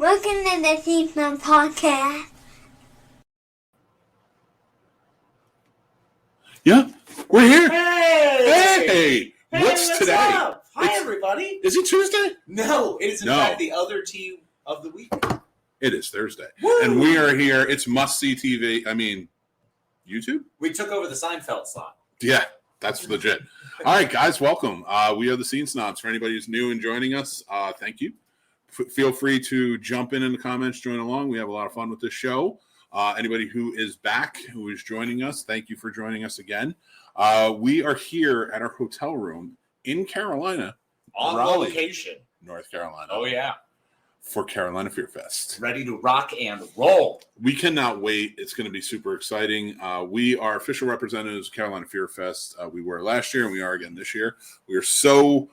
Welcome to the Scene Snobs podcast. Yeah, we're here. Hey! What's today? Up? Hi, everybody. Is it Tuesday? No, it is in fact the other team of the week. It is Thursday. Woo! And we are here. It's must-see TV. I mean, YouTube? We took over the Seinfeld slot. Yeah, that's legit. All right, guys, welcome. We are the Scene Snobs. For anybody who's new and joining us, thank you. Feel free to jump in the comments, join along. We have a lot of fun with this show. Anybody who is back, who is joining us, thank you for joining us again. We are here at our hotel room in Carolina. On Raleigh, location. North Carolina. Oh, yeah. For Carolina Fear Fest. Ready to rock and roll. We cannot wait. It's going to be super exciting. We are official representatives of Carolina Fear Fest. We were last year and we are again this year. We are so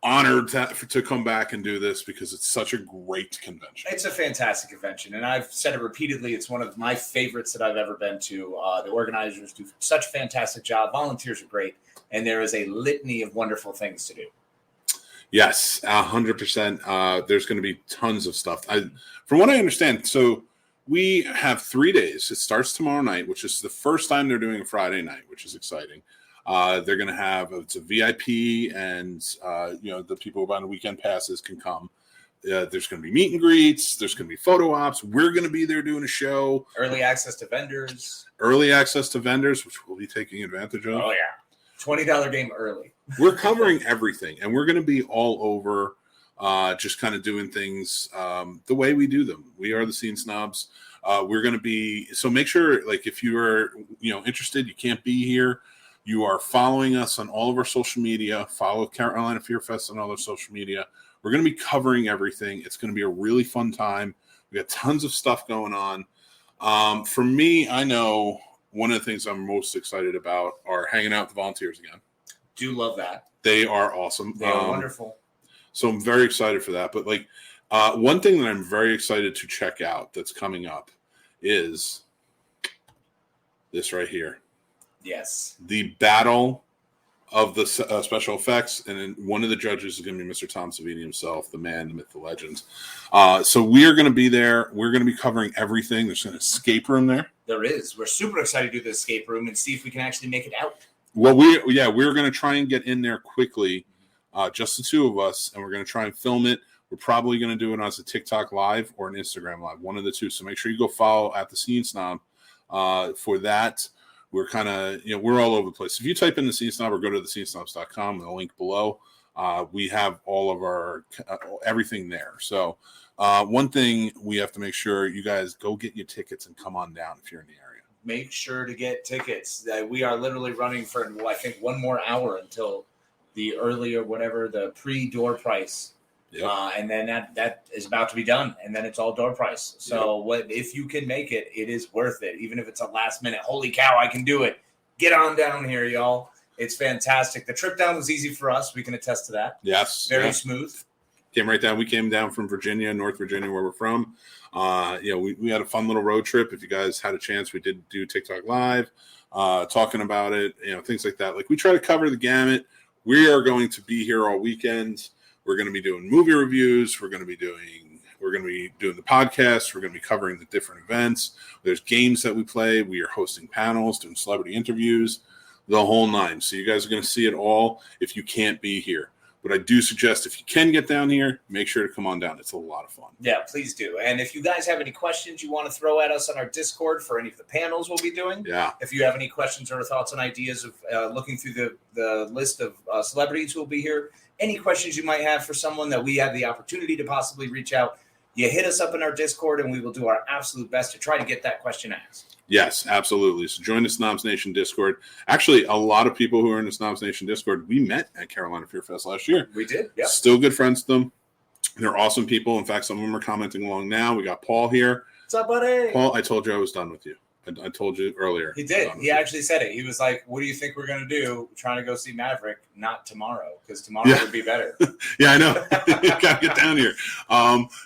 honored to come back and do this because it's such a great convention. It's a fantastic convention, and I've said it repeatedly. It's one of my favorites that I've ever been to. The organizers do such a fantastic job. Volunteers are great, and there is a litany of wonderful things to do. Yes, 100%. There's going to be tons of stuff. From what I understand, so we have 3 days. It starts tomorrow night, which is the first time they're doing a Friday night, which is exciting. They're going to have, it's a VIP, and the people who buy the weekend passes can come. There's going to be meet and greets. There's going to be photo ops. We're going to be there doing a show. Early access to vendors. Which we'll be taking advantage of. Oh, yeah. $20 game early. We're covering everything, and we're going to be all over, just kind of doing things the way we do them. We are the Scene Snobs. We're going to be, so make sure, like, if you are, interested, you can't be here. You are following us on all of our social media. Follow Carolina Fear Fest on all our social media. We're going to be covering everything. It's going to be a really fun time. We got tons of stuff going on. For me, I know one of the things I'm most excited about are hanging out with the volunteers again. Do love that. They are awesome. They are wonderful. So I'm very excited for that. But one thing that I'm very excited to check out that's coming up is this right here. Yes. The battle of the special effects, and then one of the judges is going to be Mr. Tom Savini himself, the man, the myth, the legend. So we are going to be there. We're going to be covering everything. There's an escape room there. There is. We're super excited to do the escape room and see if we can actually make it out. Well, we're going to try and get in there quickly, just the two of us, and we're going to try and film it. We're probably going to do it as a TikTok live or an Instagram live, one of the two. So make sure you go follow at the Scene Snob for that. We're kind of, we're all over the place. If you type in the Scene Snob or go to thescenesnobs.com, the link below, we have all of our everything there. So one thing we have to make sure you guys go get your tickets and come on down if you're in the area. Make sure to get tickets. We are literally running for, I think, one more hour until the early or whatever, the pre-door price. Yep. And then that is about to be done, and then it's all door price. So if you can make it, it is worth it, even if it's a last minute. Holy cow, I can do it! Get on down here, y'all. It's fantastic. The trip down was easy for us. We can attest to that. Yes, very smooth. Came right down. We came down from Virginia, North Virginia, where we're from. We had a fun little road trip. If you guys had a chance, we did do TikTok live, talking about it. Things like that. Like, we try to cover the gamut. We are going to be here all weekend. We're going to be doing movie reviews. We're going to be doing the podcast. We're going to be covering the different events. There's games that we play. We are hosting panels, doing celebrity interviews, the whole nine. So you guys are going to see it all if you can't be here. But I do suggest if you can get down here, make sure to come on down. It's a lot of fun. Yeah, please do. And if you guys have any questions you want to throw at us on our Discord for any of the panels we'll be doing, if you have any questions or thoughts and ideas of looking through the list of celebrities who will be here, any questions you might have for someone that we have the opportunity to possibly reach out, you hit us up in our Discord, and we will do our absolute best to try to get that question asked. Yes, absolutely. So join the Snobs Nation Discord. Actually, a lot of people who are in the Snobs Nation Discord, we met at Carolina Fear Fest last year. We did, yeah. Still good friends with them. They're awesome people. In fact, some of them are commenting along now. We got Paul here. What's up, buddy? Paul, I told you I was done with you. I told you earlier. He did. He actually said it. He was like, what do you think we're going to do? Trying to go see Maverick, not tomorrow, because tomorrow would be better. Yeah, I know. Got to get down here.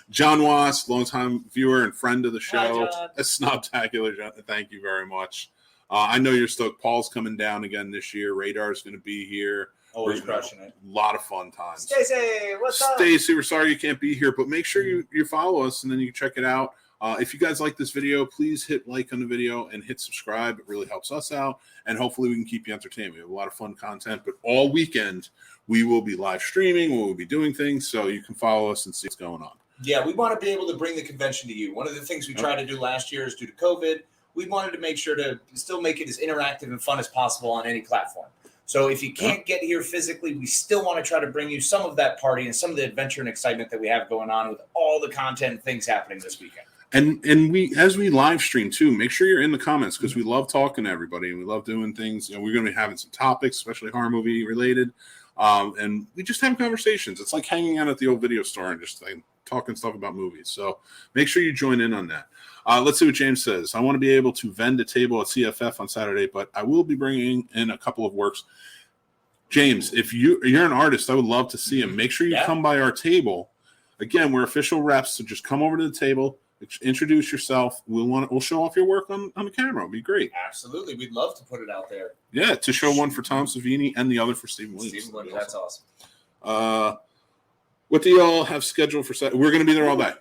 John Wass, longtime viewer and friend of the show. A Snobtacular. Thank you very much. I know you're stoked. Paul's coming down again this year. Radar's going to be here. Always crushing it. A lot of fun times. Stacy, what's up? Stacy, we're sorry you can't be here, but make sure you follow us and then you can check it out. If you guys like this video, please hit like on the video and hit subscribe. It really helps us out, and hopefully we can keep you entertained. We have a lot of fun content, but all weekend we will be live streaming. We will be doing things, so you can follow us and see what's going on. Yeah, we want to be able to bring the convention to you. One of the things we tried to do last year is due to COVID, we wanted to make sure to still make it as interactive and fun as possible on any platform. So if you can't get here physically, we still want to try to bring you some of that party and some of the adventure and excitement that we have going on with all the content and things happening this weekend. And we, as we live stream too, make sure you're in the comments because we love talking to everybody and we love doing things. You know, we're going to be having some topics, especially horror movie related, and we just have conversations. It's like hanging out at the old video store and just like talking stuff about movies. So make sure you join in on that. Let's see what James says. I want to be able to vend a table at CFF on Saturday, but I will be bringing in a couple of works. James, if you're an artist, I would love to see him. Make sure you come by our table. Again, we're official reps, so just come over to the table. Introduce yourself. We'll show off your work on the camera. It'll be great. Absolutely. We'd love to put it out there. Yeah, to show one for Tom Savini and the other for Stephen Williams. Stephen Williams, that's awesome. What do y'all have scheduled for Saturday? We're going to be there all day.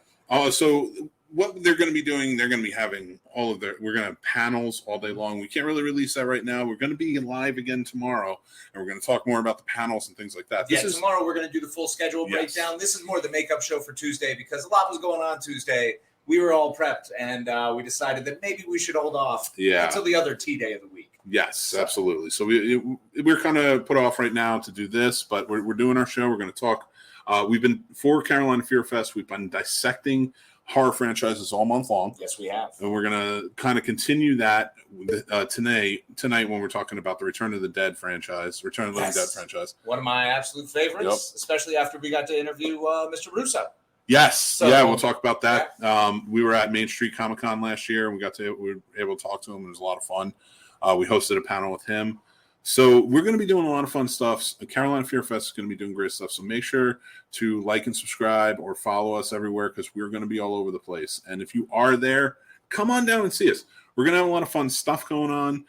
So what they're going to be doing, they're going to be having we're going to have panels all day long. We can't really release that right now. We're going to be live again tomorrow, and we're going to talk more about the panels and things like that. Tomorrow we're going to do the full schedule breakdown. This is more the makeup show for Tuesday because a lot was going on Tuesday. We were all prepped, and we decided that maybe we should hold off until the other tea day of the week. Yes, absolutely. So we're kind of put off right now to do this, but we're doing our show. We're going to talk. We've been for Carolina Fear Fest. We've been dissecting horror franchises all month long. Yes, we have. And we're going to kind of continue that tonight when we're talking about the Return of the Dead franchise, Return of the Living Dead franchise. One of my absolute favorites, especially after we got to interview Mr. Russo. Yes. We'll talk about that. We were at Main Street Comic-Con last year, and we were able to talk to him. It was a lot of fun. We hosted a panel with him. So we're going to be doing a lot of fun stuff. Carolina Fear Fest is going to be doing great stuff. So make sure to like and subscribe or follow us everywhere because we're going to be all over the place. And if you are there, come on down and see us. We're going to have a lot of fun stuff going on.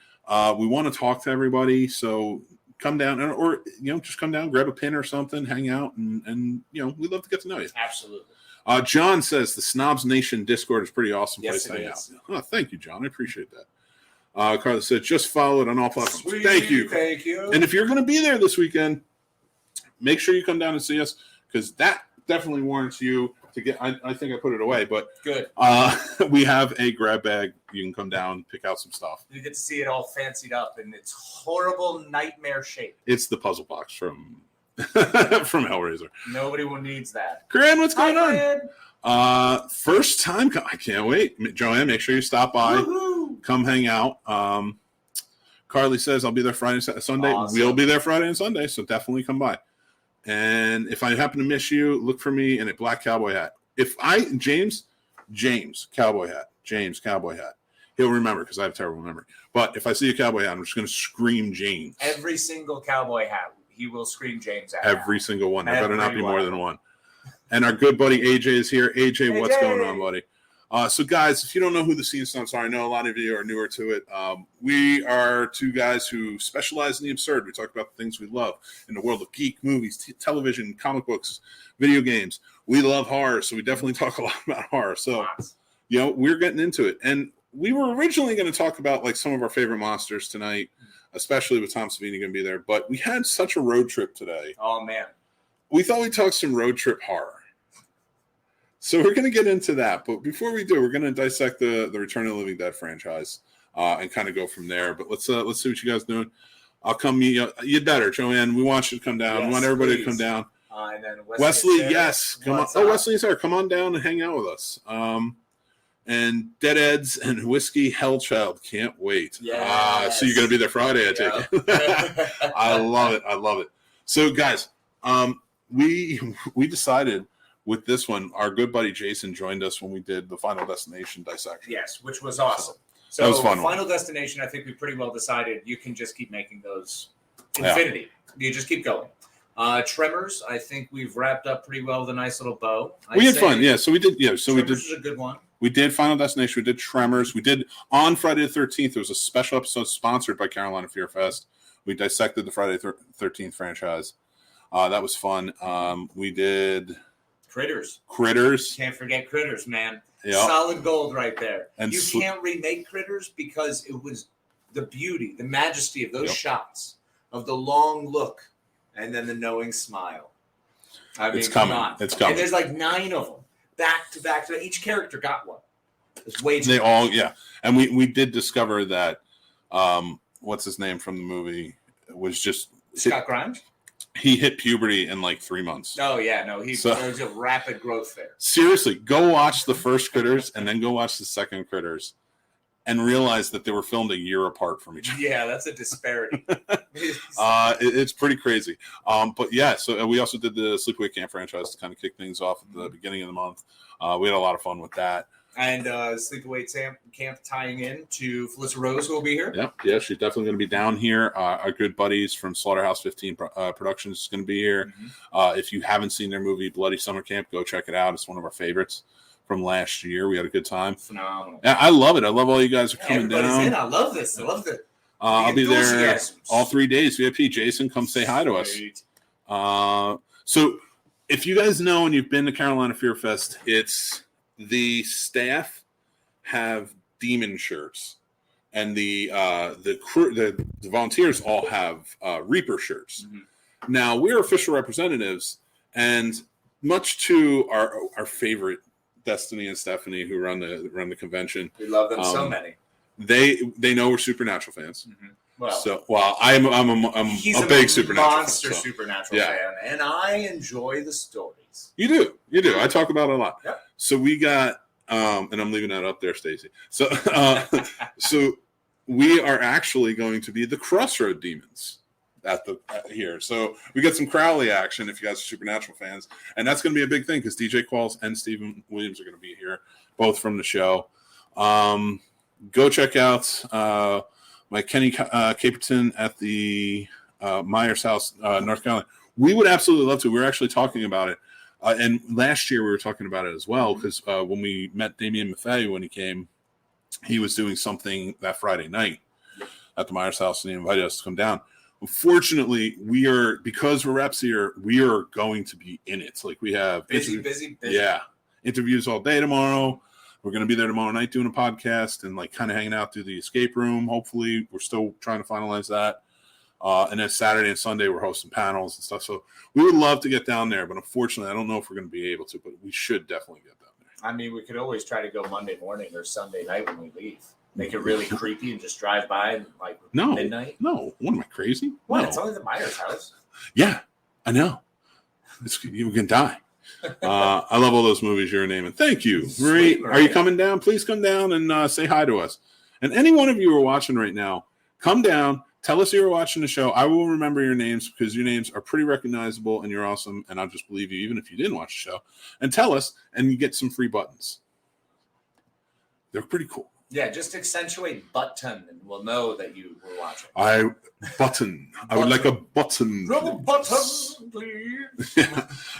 We want to talk to everybody. So come down or just come down, grab a pin or something, hang out, and we'd love to get to know you. Absolutely. John says the Snobs Nation Discord is pretty awesome place to hang out. Oh, thank you, John. I appreciate that. Carla said just follow it on all platforms. Sweet, thank you. Thank you. And if you're going to be there this weekend, make sure you come down and see us because that definitely warrants you to get. I think I put it away, but good. We have a grab bag. You can come down, pick out some stuff. You get to see it all fancied up in its horrible nightmare shape. It's the puzzle box from Hellraiser. Nobody needs that. Corinne, what's going on? Corinne. First time. I can't wait. Joanne, make sure you stop by. Woo-hoo. Come hang out. Carly says I'll be there Friday, Sunday. Awesome. We'll be there Friday and Sunday, so definitely come by. And if I happen to miss you, look for me in a black cowboy hat. James cowboy hat. He'll remember because I have terrible memory. But if I see a cowboy hat, I'm just going to scream James. Every single cowboy hat, he will scream James at. Every single one. There better not be more than one. And our good buddy AJ is here. AJ, what's going on, buddy? So, guys, if you don't know who the Scene Snobs are, I know a lot of you are newer to it. We are two guys who specialize in the absurd. We talk about the things we love in the world of geek, movies, television, comic books, video games. We love horror, so we definitely talk a lot about horror. So, we're getting into it. And we were originally going to talk about, like, some of our favorite monsters tonight, especially with Tom Savini going to be there. But we had such a road trip today. Oh, man. We thought we'd talk some road trip horror. So we're going to get into that, but before we do, we're going to dissect the Return of the Living Dead franchise and kind of go from there. But let's see what you guys doing. I'll come. You'd better, Joanne. We want you to come down. Yes, we want everybody to come down. And then Wesley, yes, come on. Oh, Wesley's here. Come on down and hang out with us. And Deadheads and Whiskey Hellchild. Can't wait. Yes. So you're going to be there Friday, I take it. I love it. So guys, we decided. With this one, our good buddy Jason joined us when we did the Final Destination dissection. Yes, which was awesome. So that was fun. Final Destination, I think we pretty well decided you can just keep making those infinity. Yeah. You just keep going. Tremors, I think we've wrapped up pretty well with a nice little bow. We had fun, yeah. So we did, yeah. So Tremors we did. Was a good one. We did Final Destination. We did Tremors. We did on Friday the 13th. There was a special episode sponsored by Carolina Fear Fest. We dissected the Friday the 13th franchise. That was fun. We did Critters. Can't forget Critters, man. Yep. Solid gold right there. And you can't remake Critters because it was the beauty, the majesty of those shots, of the long look, and then the knowing smile. I mean, it's coming. Come on. It's coming. And there's like 9 of them, back to back. Each character got one. It's way too They much. all, yeah. And we did discover that, what's his name from the movie, was just... Scott Grimes? He hit puberty in like 3 months. Oh, yeah. No, there's a rapid growth there. Seriously, go watch the first Critters and then go watch the second Critters and realize that they were filmed a year apart from each other. Yeah, that's a disparity. It's pretty crazy. But yeah, so we also did the Sleepaway Camp franchise to kind of kick things off at the beginning of the month. We had a lot of fun with that. And Sleepaway Camp tying in to Felissa Rose, who will be here. Yeah, she's definitely going to be down here. Our good buddies from Slaughterhouse 15 Productions is going to be here. Mm-hmm. If you haven't seen their movie Bloody Summer Camp, go check it out. It's one of our favorites from last year. We had a good time. Phenomenal. I love it. I love all you guys are coming down. In. I love this. I love it. I'll be there all 3 days. VIP. Jason, come say hi to us. So if you guys know and you've been to Carolina Fear Fest, it's the staff have demon shirts, and the crew, the volunteers all have Reaper shirts. Mm-hmm. Now we're official representatives, and much to our favorite Destiny and Stephanie, who run the convention, we love them so many. They know we're Supernatural fans. Mm-hmm. I'm a big Supernatural monster fan, Supernatural fan, and I enjoy the stories. You do. I talk about it a lot. Yep. So we got, and I'm leaving that up there, Stacey. So, so we are actually going to be the Crossroad Demons here. So we got some Crowley action if you guys are Supernatural fans, and that's going to be a big thing because DJ Qualls and Stephen Williams are going to be here, both from the show. Go check out my Kenny Caperton at the Myers House, North Carolina. We would absolutely love to. We were actually talking about it. And last year we were talking about it as well because when we met Damien Maffei when he came, he was doing something that Friday night at the Myers House, and he invited us to come down. Unfortunately, because we're reps here, we are going to be in it. Like we have busy. Yeah, interviews all day tomorrow. We're going to be there tomorrow night doing a podcast and like kind of hanging out through the escape room. Hopefully, we're still trying to finalize that. And then Saturday and Sunday, we're hosting panels and stuff. So we would love to get down there, but unfortunately, I don't know if we're going to be able to, but we should definitely get down there. I mean, we could always try to go Monday morning or Sunday night when we leave. Make it really creepy and just drive by like midnight. No, what am I crazy? What? No. It's only the Myers house. Yeah, I know. You can die. I love all those movies you're naming. Thank you, Marie. Are you coming down? Please come down and say hi to us. And any one of you who are watching right now, come down. Tell us you were watching the show. I will remember your names because your names are pretty recognizable and you're awesome. And I'll just believe you even if you didn't watch the show. And tell us, and you get some free buttons. They're pretty cool. Yeah, just accentuate button and we'll know that you were watching. I would like a button. Rubber button, please.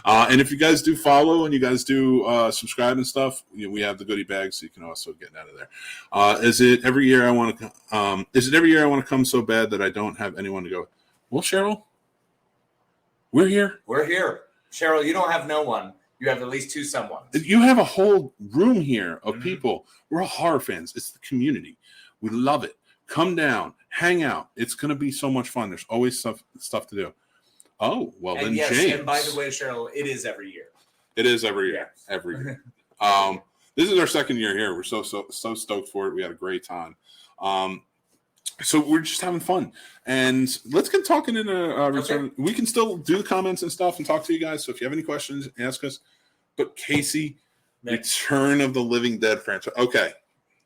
And if you guys do follow and you guys do subscribe and stuff, we have the goodie bags, so you can also get out of there. Is it every year I want to come so bad that I don't have anyone to go? Well, Cheryl, we're here. We're here. Cheryl, you don't have no one. You have at least 2 someones. You have a whole room here of people. We're all horror fans. It's the community. We love it. Come down, hang out. It's going to be so much fun. There's always stuff to do. Oh, well, and then yes, James. And by the way, Cheryl, it is every year. It is every year. Yeah. Every year. This is our second year here. We're so stoked for it. We had a great time. So we're just having fun. And let's get talking in a return. Okay. We can still do the comments and stuff and talk to you guys. So if you have any questions, ask us. But Casey, Return of the Living Dead franchise. Okay.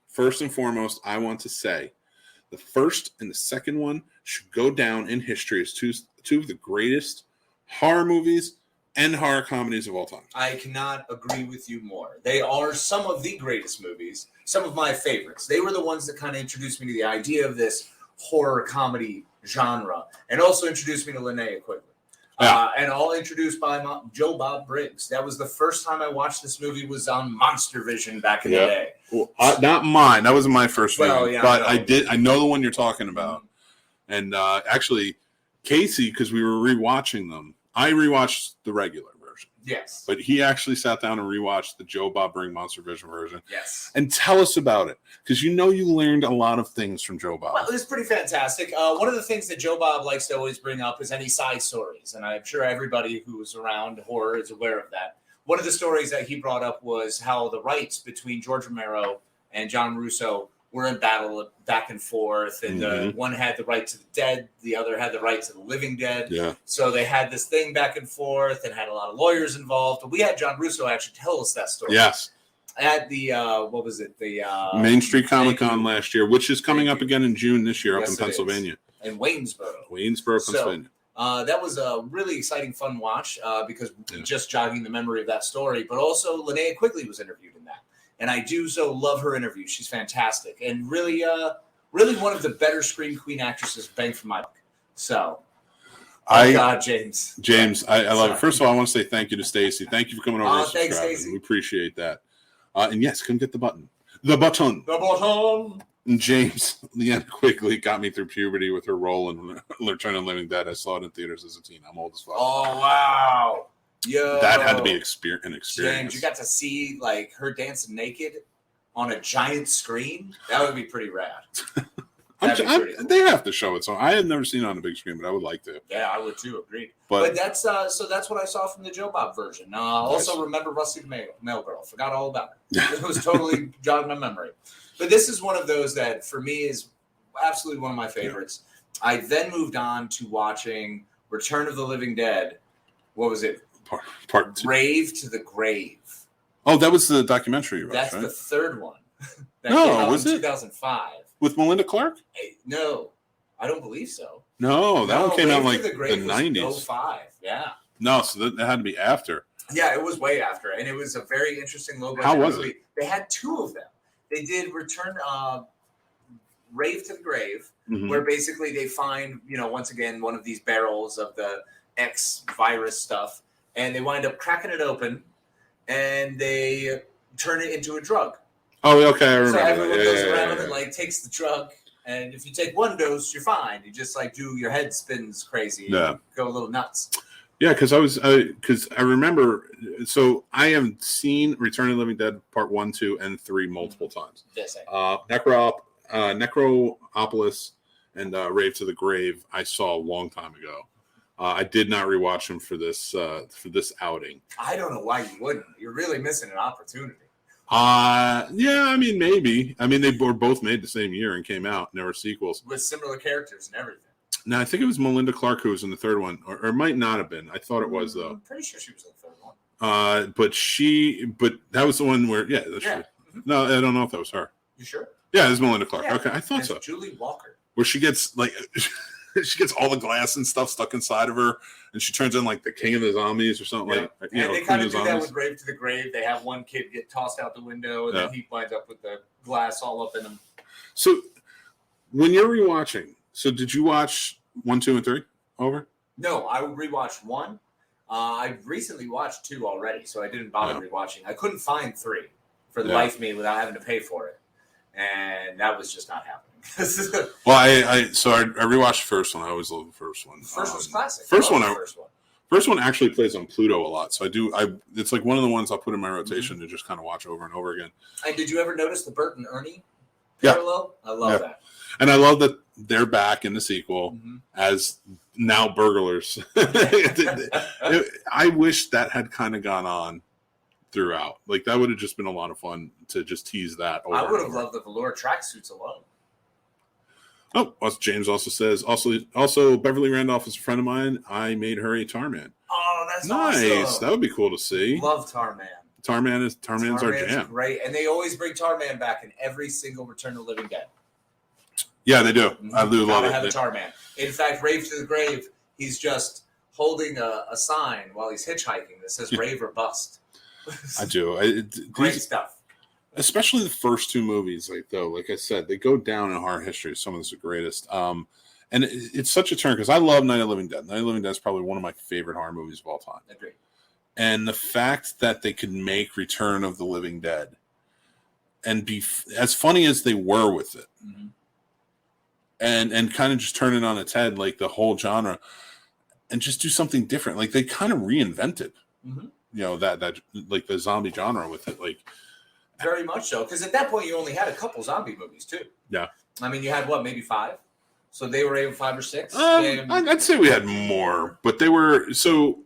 First and foremost, I want to say the first and the second one should go down in history as two of the greatest horror movies and horror comedies of all time. I cannot agree with you more. They are some of the greatest movies, some of my favorites. They were the ones that kind of introduced me to the idea of this horror comedy genre and also introduced me to Linnea Quigley. And all introduced by Joe Bob Briggs. That was the first time I watched this movie. Was on Monster Vision back in the day. Well, not mine. That wasn't my first movie. Yeah, but I know the one you're talking about. And actually, Casey, because we were rewatching them, I rewatched the regular version. Yes. But he actually sat down and rewatched the Joe Bob Briggs Monster Vision version. Yes. And tell us about it, because you learned a lot of things from Joe Bob. Well, it's pretty fantastic. One of the things that Joe Bob likes to always bring up is any side stories, and I'm sure everybody who's around horror is aware of that. One of the stories that he brought up was how the rights between George Romero and John Russo were in battle back and forth, and one had the right to the dead, the other had the right to the living dead. Yeah. So they had this thing back and forth and had a lot of lawyers involved. We had John Russo actually tell us that story. Yes. At the, what was it? The Main Street Comic Con last year, which is coming up again in June this year up in Pennsylvania. In Waynesboro, Pennsylvania. That was a really exciting, fun watch because just jogging the memory of that story, but also Linnea Quigley was interviewed in that. And I do so love her interview. She's fantastic and really one of the better Scream Queen actresses, bang for my buck. So, James. I love it. First of all, I want to say thank you to Stacy. Thank you for coming over and subscribing. Thanks, Stacy. We appreciate that. And yes, come get the button. The button. And James, Leanna Quigley got me through puberty with her role in Return of the Living Dead. I saw it in theaters as a teen. I'm old as fuck. Oh, wow. Yo, that had to be an experience. James, you got to see like her dancing naked on a giant screen. That would be pretty rad. Cool. They have to show it. So I have never seen it on a big screen, but I would like to. Yeah, I would too. Agreed. But that's that's what I saw from the Joe Bob version. Also, remember Rusty the Mail Girl. Forgot all about it. It was totally jogged my memory. But this is one of those that for me is absolutely one of my favorites. Yeah. I then moved on to watching Return of the Living Dead. What was it? Part 2. Rave to the Grave. Oh, that was the documentary you watched, That's right? the third one. That came out in 2005. With Melinda Clarke? No, I don't believe so. No, that one came out like the 90s. 05, yeah. No, so that had to be after. Yeah, it was way after, and it was a very interesting logo. How was it? They had two of them. They did Rave to the Grave, where basically they find, once again, one of these barrels of the X virus stuff, and they wind up cracking it open, and they turn it into a drug. Oh, okay, I remember. So everyone goes around and takes the drug, and if you take one dose, you're fine. You just your head spins crazy, go a little nuts. Yeah, because I remember. So I have seen Return of the Living Dead Part 1, 2, and 3 multiple times. Necropolis and Rave to the Grave I saw a long time ago. I did not rewatch them for this outing. I don't know why you wouldn't. You're really missing an opportunity. Yeah, I mean maybe. I mean they were both made the same year and came out, and there were sequels with similar characters and everything. No, I think it was Melinda Clarke who was in the third one, or it might not have been. I thought it was though. I'm pretty sure she was in the third one. But that was the one where that's true. No, I don't know if that was her. You sure? Yeah, it was Melinda Clarke. Yeah. Okay, I thought so. Julie Walker. Where she gets she gets all the glass and stuff stuck inside of her, and she turns in the king of the zombies or something and they kind of do that with Rave to the Grave. They have one kid get tossed out the window, and then he winds up with the glass all up in him. So when you're rewatching, did you watch 1, 2, and 3 over? No, I rewatched 1. I recently watched 2 already, so I didn't bother rewatching. I couldn't find 3 for the life of me without having to pay for it, and that was just not happening. Well, I rewatched the first one. I always love the first one. First one's classic. First one actually plays on Pluto a lot, so it's like one of the ones I'll put in my rotation to just kind of watch over and over again. And did you ever notice the Bert and Ernie parallel? I love that. And I love that they're back in the sequel as now burglars. I wish that had kind of gone on throughout. That would have just been a lot of fun to just tease that. I would have loved the velour tracksuits alone. Oh, James also says, also Beverly Randolph is a friend of mine. I made her a Tarman. Oh, that's nice. Awesome. That would be cool to see. Love Tarman. Tarman's our jam. Great, and they always bring Tarman back in every single Return of the Living Dead. Yeah, they do. I do love it. Have a Tarman. In fact, Rave to the Grave, he's just holding a sign while he's hitchhiking that says "Rave or Bust." I do. Great stuff. Especially the first 2 movies, like I said, they go down in horror history. Some of the greatest. And it's such a turn because I love Night of the Living Dead. Night of the Living Dead is probably one of my favorite horror movies of all time. Agreed. And the fact that they could make Return of the Living Dead and be as funny as they were with it, and kind of just turn it on its head, like the whole genre, and just do something different. Like they kind of reinvented, that like the zombie genre with it, like very much so. Because at that point, you only had a couple zombie movies too. Yeah, I mean, you had maybe 5. So they were able 5 or 6. I'd say we had more, but they were so.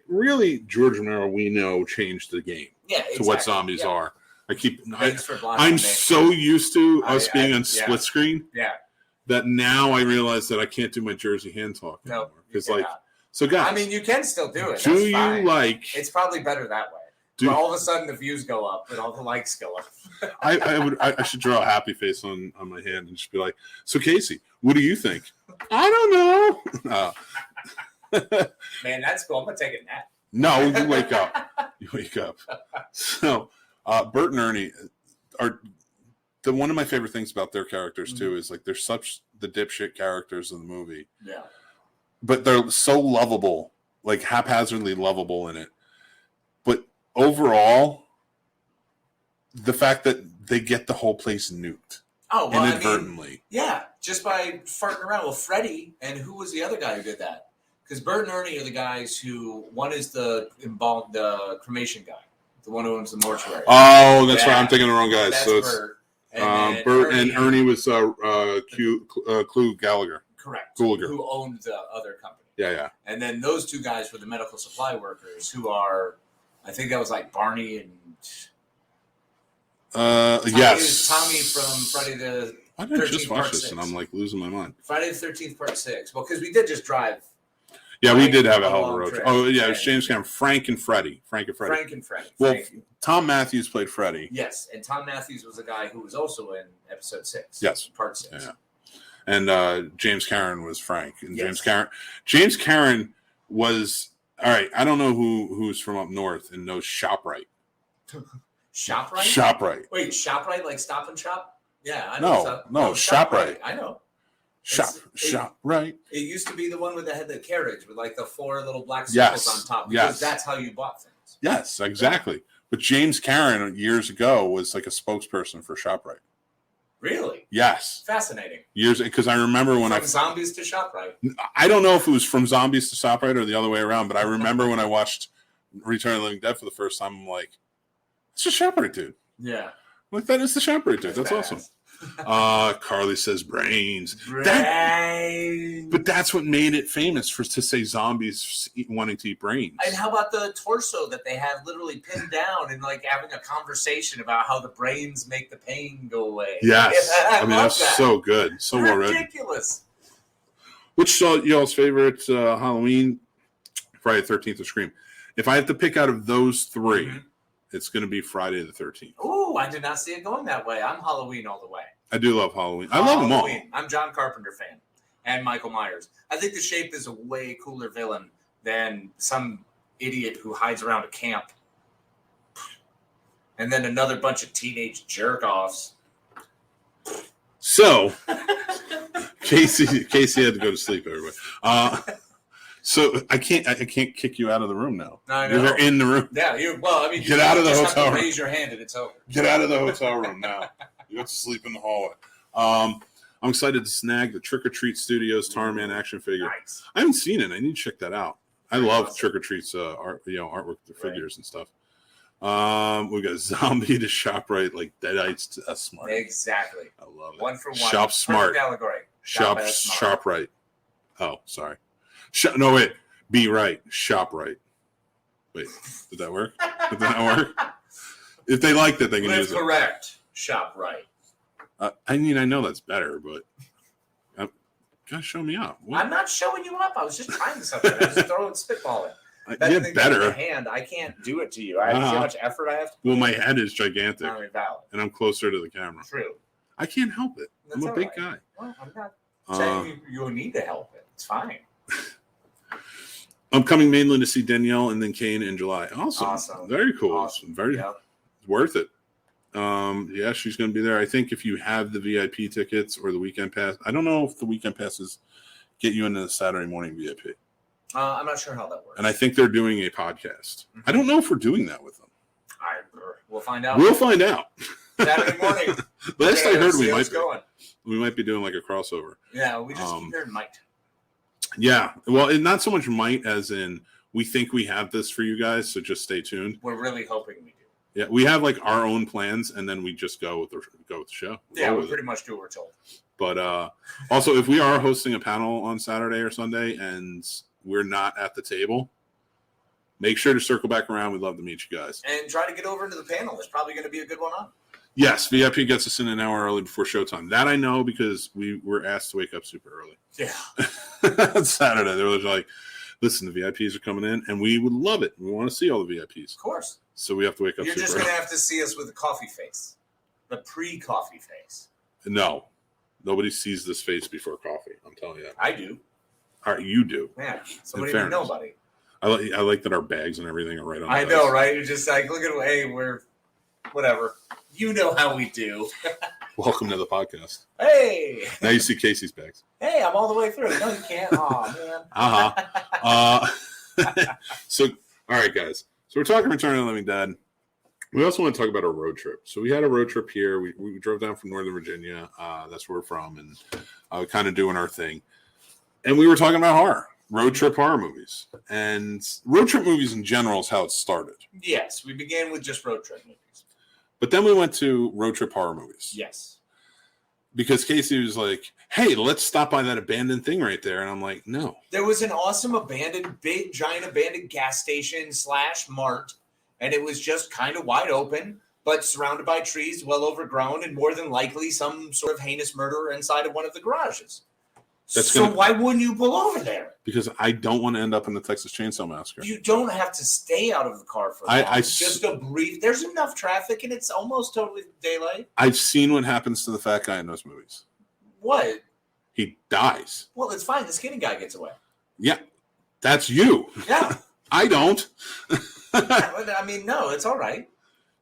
Really, George Romero, we know, changed the game to what zombies are. I'm so used to us being on split screen that now I realize that I can't do my Jersey hand talk anymore. Because so guys, I mean, you can still do it. Do you like? It's probably better that way. But all of a sudden, the views go up and all the likes go up. I should draw a happy face on my hand and just be like, so Casey, what do you think? I don't know. Man, that's cool. I'm gonna take a nap. No, you wake up. You wake up. So, Bert and Ernie are one of my favorite things about their characters too. Is like they're such the dipshit characters in the movie. Yeah. But they're so lovable, like haphazardly lovable in it. But overall, the fact that they get the whole place nuked. Oh, well, inadvertently. Just by farting around. Well, Freddie, and who was the other guy who did that? Because Bert and Ernie are the guys who, one is the cremation guy, the one who owns the mortuary. Oh, that's right. I'm thinking the wrong guys. That's so it's Bert. Bert and Ernie was Clue Gallagher. Correct. Gallagher. Who owned the other company. Yeah. And then those 2 guys were the medical supply workers who are, I think that was like Barney and... yes. Tommy from Friday the 13th Why did I just watch this 6. and I'm like losing my mind? Friday the 13th part 6. Well, because we did just drive. Yeah, we did have a hell of a road trip. Oh, yeah, it was James Cameron, Frank and Freddie. Well, Tom Matthews played Freddie. Yes, and Tom Matthews was a guy who was also in episode 6. Yes. Part 6. Yeah. And James Cameron was Frank. And James Cameron was, all right, I don't know who's from up north and knows ShopRite. ShopRite? ShopRite. Wait, ShopRite like Stop and Shop? Yeah, I know. No, ShopRite. I know. ShopRite. It used to be the one that had the carriage with like the 4 little black circles on top because that's how you bought things. Yes, exactly. Yeah. But James Cameron years ago was like a spokesperson for ShopRite. Really? Yes. Fascinating. Years, because I remember when from zombies to ShopRite. I don't know if it was from zombies to ShopRite or the other way around, but I remember when I watched Return of the Living Dead for the first time, I'm like, it's a ShopRite dude. Yeah. Like that is the ShopRite dude. That's awesome. Carly says brains. But that's what made it famous to say zombies wanting to eat brains. And how about the torso that they have literally pinned down and like having a conversation about how the brains make the pain go away? Yes. I mean, that's so good. So well written. Ridiculous. Which y'all's favorite Halloween? Friday the 13th or Scream? If I have to pick out of those 3, it's going to be Friday the 13th. Ooh, I did not see it going that way. I'm Halloween all the way. I do love Halloween. I love them all. I'm John Carpenter fan and Michael Myers. I think the Shape is a way cooler villain than some idiot who hides around a camp. And then another bunch of teenage jerk-offs. So, Casey had to go to sleep, everybody. So I can't kick you out of the room now. No, I know. You're in the room. Yeah, get out of the hotel room. Raise your hand and it's over. Get out of the hotel room now. You have to sleep in the hallway. I'm excited to snag the Trick or Treat Studios Tarman action figure. Nice. I haven't seen it. I need to check that out. I love Trick or Treat's artwork, the figures and stuff. We got Zombie to ShopRite, like Deadites to Smart. Exactly. I love it. 1 for 1. Shop Smart. Allegory. ShopRite. Oh, sorry. Be right. ShopRite. Wait, did that work? Did that work? If they like that, they can use it. Correct. ShopRite. I know that's better, but gotta show me up. What? I'm not showing you up. I was just trying something. I was throwing spitballing. Get better. Hand, I can't do it to you. I see how much effort I have to put. Well, my head is gigantic, valid. And I'm closer to the camera. True. I can't help it. I'm a big guy. Well, I'm not saying you need to help it. It's fine. I'm coming mainland to see Danielle and then Kane in July. Awesome. Very cool. Awesome. Very worth it. Yeah, she's going to be there. I think if you have the VIP tickets or the weekend pass, I don't know if the weekend passes get you into the Saturday morning VIP. I'm not sure how that works. And I think they're doing a podcast. Mm-hmm. I don't know if we're doing that with them. We'll find out. We'll find out. Saturday morning. Last I heard, we might be doing like a crossover. Yeah, we just keep hearing might. Yeah, well, not so much might as in we think we have this for you guys, so just stay tuned. We're really hoping we do. Yeah, we have like our own plans, and then we just go with the show. Yeah, we pretty much do what we're told. But also, if we are hosting a panel on Saturday or Sunday and we're not at the table, make sure to circle back around. We'd love to meet you guys. And try to get over into the panel. There's probably going to be a good one on. Yes, VIP gets us in an hour early before showtime. That I know because we were asked to wake up super early. Yeah. On Saturday. They were like, listen, the VIPs are coming in, and we would love it. We want to see all the VIPs. Of course. So we have to wake up You're super just early. going to have to see us with the coffee face. The pre-coffee face. No. Nobody sees this face before coffee. I'm telling you. I do. All right, you do. Yeah. Somebody even nobody. I like that our bags and everything are right on. I know, right? You're just like, look at, hey, we're whatever. You know how we do. Welcome to the podcast. Hey. Now you see Casey's bags. Hey, I'm all the way through. No, you can't. Oh, man. So, all right, guys. So we're talking Return of the Living Dead. We also want to talk about our road trip. So we had a road trip here. We drove down from Northern Virginia. That's where we're from. And kind of doing our thing. And we were talking about horror. Road trip horror movies. And road trip movies in general is how it started. Yes, we began with just road trip movies. But then we went to road trip horror movies. Yes. Because Casey was like, hey, let's stop by that abandoned thing right there. And I'm like, no. There was an awesome big, giant abandoned gas station / mart. And it was just kind of wide open, but surrounded by trees, well overgrown, and more than likely some sort of heinous murderer inside of one of the garages. Why wouldn't you pull over there? Because I don't want to end up in the Texas Chainsaw Massacre. You don't have to stay out of the car for long. Just a brief. There's enough traffic, and it's almost totally daylight. I've seen what happens to the fat guy in those movies. What? He dies. Well, it's fine. The skinny guy gets away. Yeah, that's you. Yeah. I don't. I mean, no, it's all right.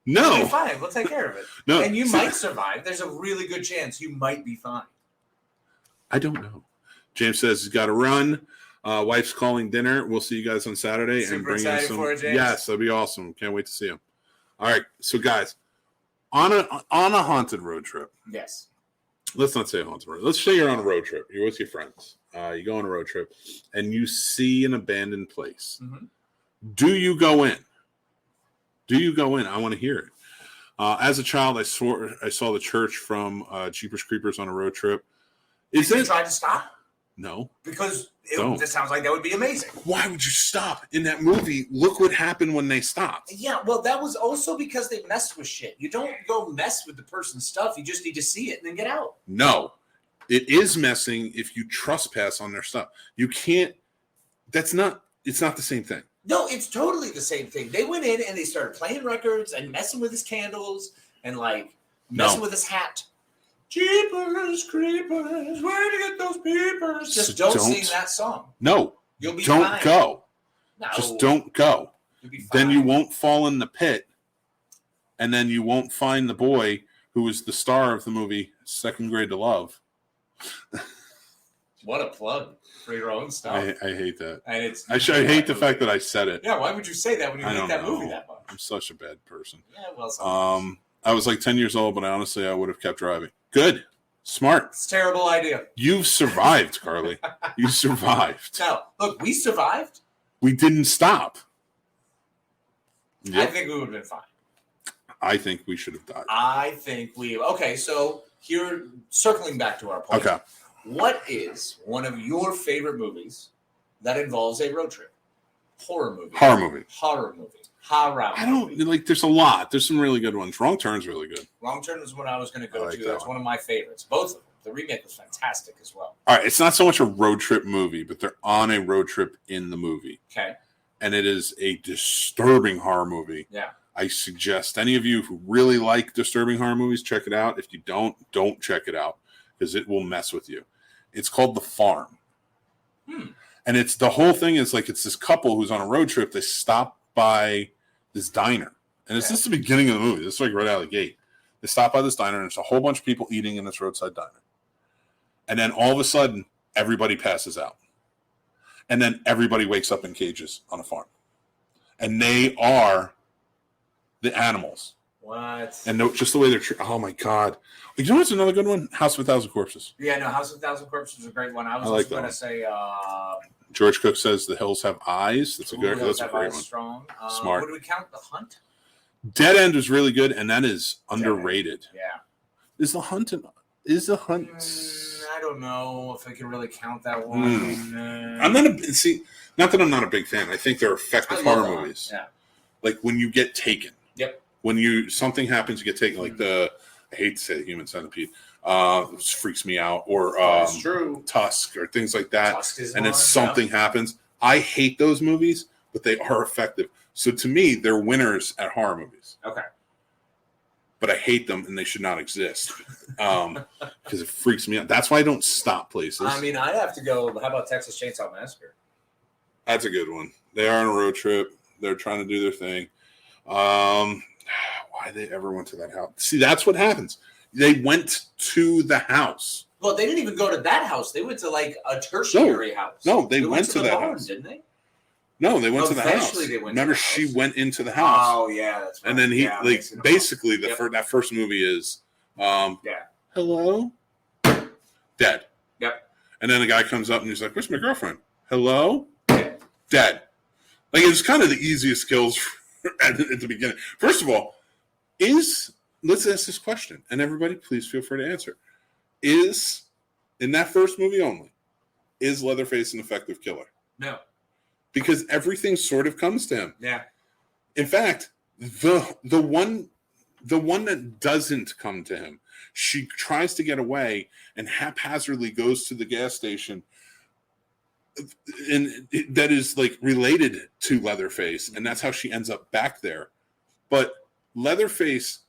No. You'll be fine. We'll take care of it. No. And you might survive. There's a really good chance you might be fine. I don't know. James says he's got to run. Wife's calling dinner. We'll see you guys on Saturday. Super and bring excited in for it, James. Yes, that'd be awesome. Can't wait to see him. All right, so guys, on a haunted road trip. Yes. Let's not say haunted road. Let's say you're on a road trip. You're with your friends. You go on a road trip, and you see an abandoned place. Mm-hmm. Do you go in? Do you go in? I want to hear it. As a child, I saw the church from Jeepers Creepers on a road trip. Did you try to stop? No. Because it sounds like that would be amazing. Why would you stop? In that movie, look what happened when they stopped. Yeah, well, that was also because they messed with shit. You don't go mess with the person's stuff. You just need to see it and then get out. No. It is messing if you trespass on their stuff. You can't. It's not the same thing. No, it's totally the same thing. They went in and they started playing records and messing with his candles and messing with his hat. Jeepers Creepers, where'd you get those peepers? Just don't sing that song. No. You'll be don't fine. Go. No. Just don't go. You'll be fine. Then you won't fall in the pit. And then you won't find the boy who was the star of the movie Second Grade to Love. What a plug for your own stuff. I hate that. And I hate the fact that I said it. Yeah, why would you say that when you hate that movie that much? I'm such a bad person. Yeah, well, sometimes. I was like 10 years old, but honestly, I would have kept driving. Good. Smart. It's a terrible idea. You've survived, Carly. You survived. No, look, we survived. We didn't stop. Yep. I think we would have been fine. I think we should have died. Okay, so here, circling back to our point. Okay. What is one of your favorite movies that involves a road trip? Horror movie. I don't like. There's a lot. There's some really good ones. Wrong Turn's really good. Wrong Turn is what I was going to go to. That's one of my favorites. Both of them. The remake was fantastic as well. All right, it's not so much a road trip movie, but they're on a road trip in the movie. Okay. And it is a disturbing horror movie. Yeah. I suggest any of you who really like disturbing horror movies, check it out. If you don't check it out because it will mess with you. It's called The Farm. And it's the whole thing is like it's this couple who's on a road trip. They stop by this diner. And it's just the beginning of the movie. This is like right out of the gate. They stop by this diner and there's a whole bunch of people eating in this roadside diner. And then all of a sudden, everybody passes out. And then everybody wakes up in cages on a farm. And they are the animals. What? And just the way they're oh my God. You know what's another good one? House of a Thousand Corpses. Yeah, no, House of a Thousand Corpses is a great one. I was like going to say George Cook says The Hills Have Eyes. That's a great one. Strong. Smart. What do we count? The Hunt? Dead End was really good, and that is underrated. Yeah. Is the Hunt I don't know if I can really count that one. I'm not not that I'm not a big fan. I think they're effective horror movies. Yeah. Like when you get taken. Yep. When something happens, you get taken. Like I hate to say the Human Centipede. It freaks me out. Or That's true. Tusk or things like that. Tusk is and then something happens. I hate those movies, but they are effective. So to me, they're winners at horror movies. Okay. But I hate them, and they should not exist because it freaks me out. That's why I don't stop places. I mean, I'd have to go. How about Texas Chainsaw Massacre? That's a good one. They are on a road trip. They're trying to do their thing. Why they ever went to that house? See, that's what happens. They went to the house. Well, they didn't even go to that house. They went to like a tertiary house. No, they went to that barn, house, didn't they? No, they went to the house. They went Remember, to the she house. went into the house. Oh yeah, that's right. And then he basically that first movie is hello, dead. Yep. And then the guy comes up and he's like, "Where's my girlfriend? Hello, dead." Like it's kind of the easiest kills at the beginning. First of all, let's ask this question, and everybody, please feel free to answer: is in that first movie only, is Leatherface an effective killer? No. Because everything sort of comes to him. Yeah. In fact, the one that doesn't come to him, she tries to get away and haphazardly goes to the gas station, and that is like related to Leatherface, and that's how she ends up back there. But Leatherface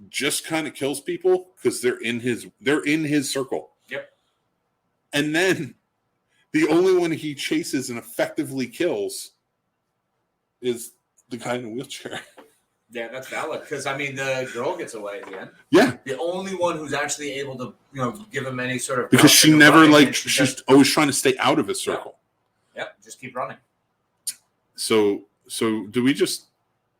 just kind of kills people because they're in his circle. Yep. And then the only one he chases and effectively kills is the guy in the wheelchair. Yeah, that's valid. Because, I mean, the girl gets away at the end. Yeah. The only one who's actually able to, give him any sort of... Because she never, she's always trying to stay out of his circle. Yep, just keep running. So do we just...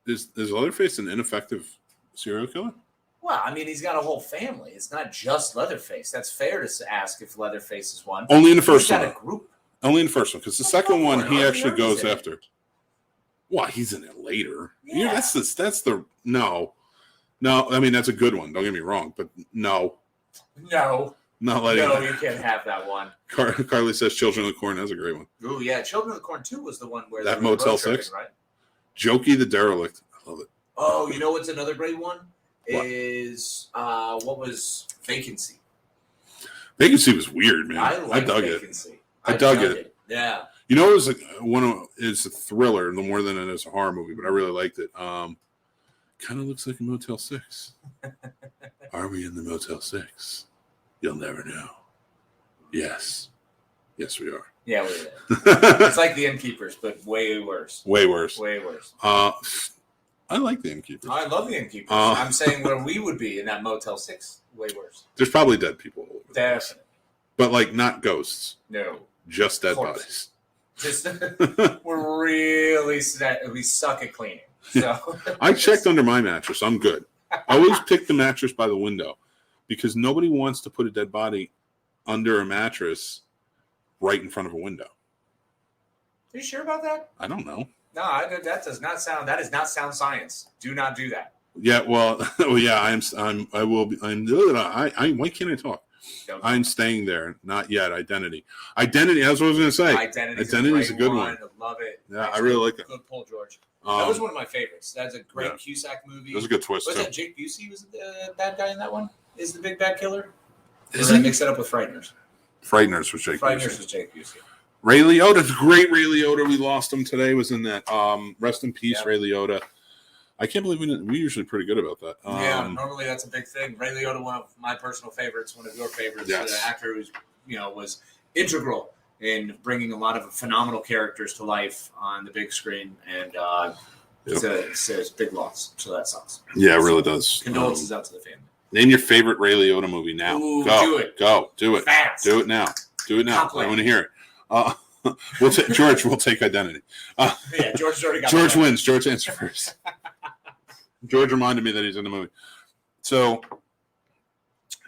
Is Leatherface an ineffective serial killer? Well, I mean, he's got a whole family. It's not just Leatherface. That's fair to ask if Leatherface is one. Only in the first one. He's got a group. Only in the first one, because the second one he actually goes after. It. Well, he's in it later. Yeah. That's the no. I mean, that's a good one. Don't get me wrong, but no. No. Not letting. No, you can't have that one. Carly says "Children of the Corn." That's a great one. Oh yeah, "Children of the Corn" 2 was the one where that Motel 6, right? Jokey the Derelict. I love it. Oh, you know what's another great one? What? Is what was Vacancy? Vacancy was weird, man. I dug Vacancy. it. I dug it. Yeah. You know, it was it's a thriller, no more than it is a horror movie, but I really liked it. Kind of looks like a Motel 6. Are we in the Motel 6? You'll never know. Yes, we are. Yeah, we are. It's like The Innkeepers, but way worse. Way worse. Way worse. I like The Innkeepers. I love The Innkeepers. I'm saying where we would be in that Motel 6. Way worse. There's probably dead people all over the place. Definitely. But like not ghosts. No. Just dead bodies. Just we're really we suck at cleaning. So I checked under my mattress. I'm good. I always pick the mattress by the window because nobody wants to put a dead body under a mattress right in front of a window. Are you sure about that? I don't know. No, that does not sound. That is not sound science. Do not do that. Yeah, well, yeah, I will be. Why can't I talk? I'm staying there. Not yet. Identity. That's what I was going to say. Identity is a good one. I love it. Yeah, I really like it. Good pull, George. That was one of my favorites. That's a great Cusack movie. It was a good twist. Was that Jake Busey was the bad guy in that one? Is the big bad killer? Is I mix it up with Frighteners? Frighteners was Jake Busey. Frighteners was Jake Busey. Ray Liotta, the great Ray Liotta. We lost him today. Was in that. Rest in peace, Ray Liotta. I can't believe we're usually pretty good about that. Normally that's a big thing. Ray Liotta, one of my personal favorites, one of your favorites. Yes. The actor who's was integral in bringing a lot of phenomenal characters to life on the big screen, and it's a big loss. So that sucks. Yeah, it really does. Condolences out to the family. Name your favorite Ray Liotta movie now. Ooh, Go. Do it. Go. Do it. Fast. Do it now. Do it now. Copland. I want to hear it. George, we'll take identity. Yeah, George's already got George wins. George answer first. George reminded me that he's in the movie. So,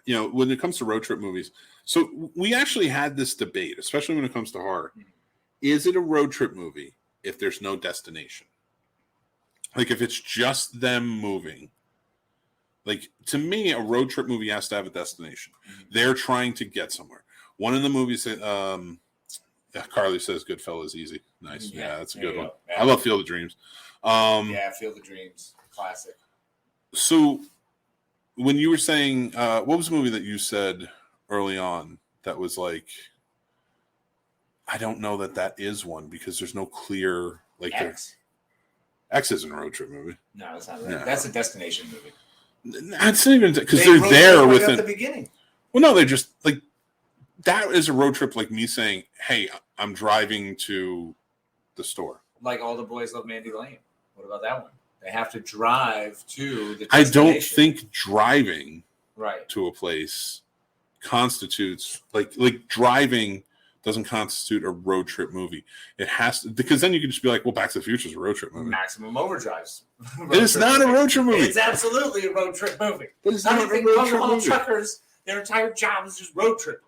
when it comes to road trip movies, so we actually had this debate, especially when it comes to horror. Is it a road trip movie if there's no destination? Like, if it's just them moving. Like, to me, a road trip movie has to have a destination. They're trying to get somewhere. One of the movies that Carly says Goodfellas easy. Nice. Yeah, that's a good one. Yeah. I love Field of Dreams. Field of Dreams. Classic. So when you were saying, what was the movie that you said early on that was like, I don't know that is one because there's no clear, like, X. X isn't a road trip movie. No, it's not. No. That's a destination movie. That's not even because they're there within the beginning. Well, no, they're just like that is a road trip. Like me saying, "Hey, I'm driving to the store." Like All the Boys Love Mandy Lane. What about that one? They have to drive to the destination. I don't think driving right to a place constitutes like driving doesn't constitute a road trip movie. It has to, because then you can just be like, well, Back to the Future is a road trip movie. Maximum Overdrive's. It is not a road trip movie. It's absolutely a road trip movie. But it's not a road trip movie. Truckers, their entire job is just road trip.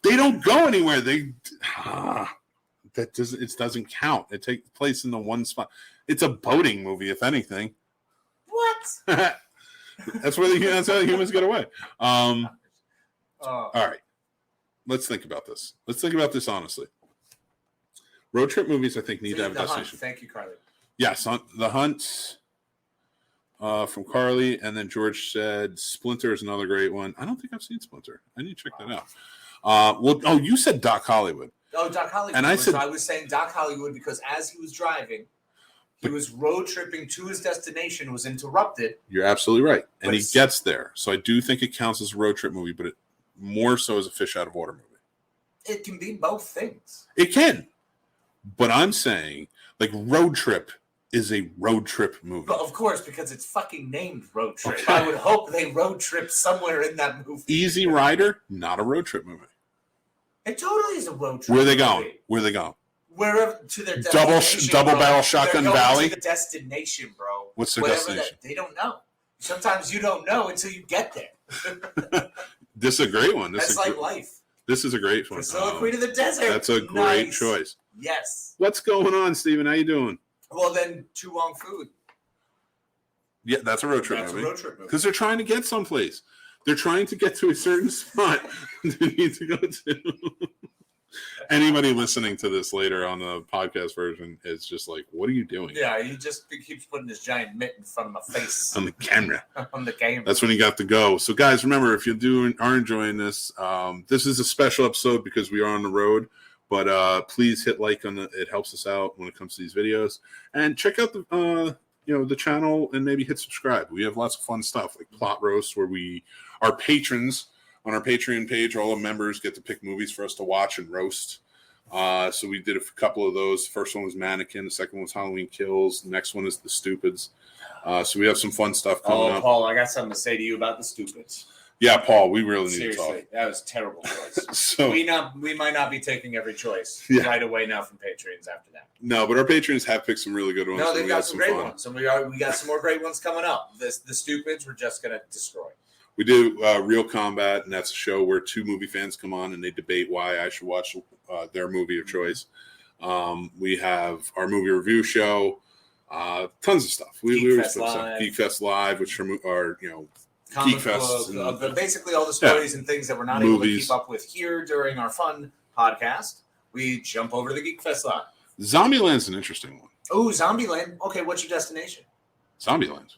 They don't go anywhere. It doesn't count. It takes place in the one spot. It's a boating movie, if anything. What? That's how the humans get away. All right. Let's think about this. Let's think about this honestly. Road trip movies, I think, need to have a destination. Thank you, Carly. Yes, The Hunt from Carly, and then George said Splinter is another great one. I don't think I've seen Splinter. I need to check that out. You said Doc Hollywood. Oh, Doc Hollywood. And I was saying Doc Hollywood because as he was driving, he was road tripping to his destination, was interrupted. You're absolutely right. And he gets there. So I do think it counts as a road trip movie, but it more so as a fish out of water movie. It can be both things. It can. But I'm saying, like, Road Trip is a road trip movie. But of course, because it's fucking named Road Trip. Okay. I would hope they road trip somewhere in that movie. Easy Rider, not a road trip movie. It totally is a road trip Where are they movie. going? Wherever to their destination. Double barrel shotgun valley. To the destination, bro. What's their destination? They don't know. Sometimes you don't know until you get there. This is a great one. That's like life. This is a great one. Priscilla, Queen of the Desert. That's a great choice. Yes. What's going on, Steven? How you doing? Well, then, Tu Wong Food. Yeah, that's a road trip movie. That's a road trip movie. Because they're trying to get someplace. They're trying to get to a certain spot they need to go to. Anybody listening to this later on the podcast version is just like, what are you doing? Yeah, he keeps putting this giant mitt in front of my face. On the camera. On the camera. That's when you got to go. So, guys, remember, if you are enjoying this, this is a special episode because we are on the road. But please hit like on it helps us out when it comes to these videos. And check out the channel and maybe hit subscribe. We have lots of fun stuff like plot roasts where our patrons on our Patreon page, all the members get to pick movies for us to watch and roast. So we did a couple of those. The first one was Mannequin. The second one was Halloween Kills. The next one is The Stupids. So we have some fun stuff coming up. Paul, I got something to say to you about The Stupids. Yeah, Paul, we really need to talk. Seriously, that was a terrible choice. So we might not be taking every choice right away now from Patreons after that. No, but our Patreons have picked some really good ones. No, they've got some great ones. And we got some more great ones coming up. The Stupids we're just going to destroy. We do Real Combat, and that's a show where two movie fans come on and they debate why I should watch their movie of choice. We have our movie review show, tons of stuff. We always put stuff. Geek Fest Live, which are Geek Fest. Basically all the stories and things that we're not able to keep up with here during our fun podcast. We jump over to the Geek Fest Live. Zombieland's an interesting one. Oh, Zombieland. Okay, what's your destination? Zombieland.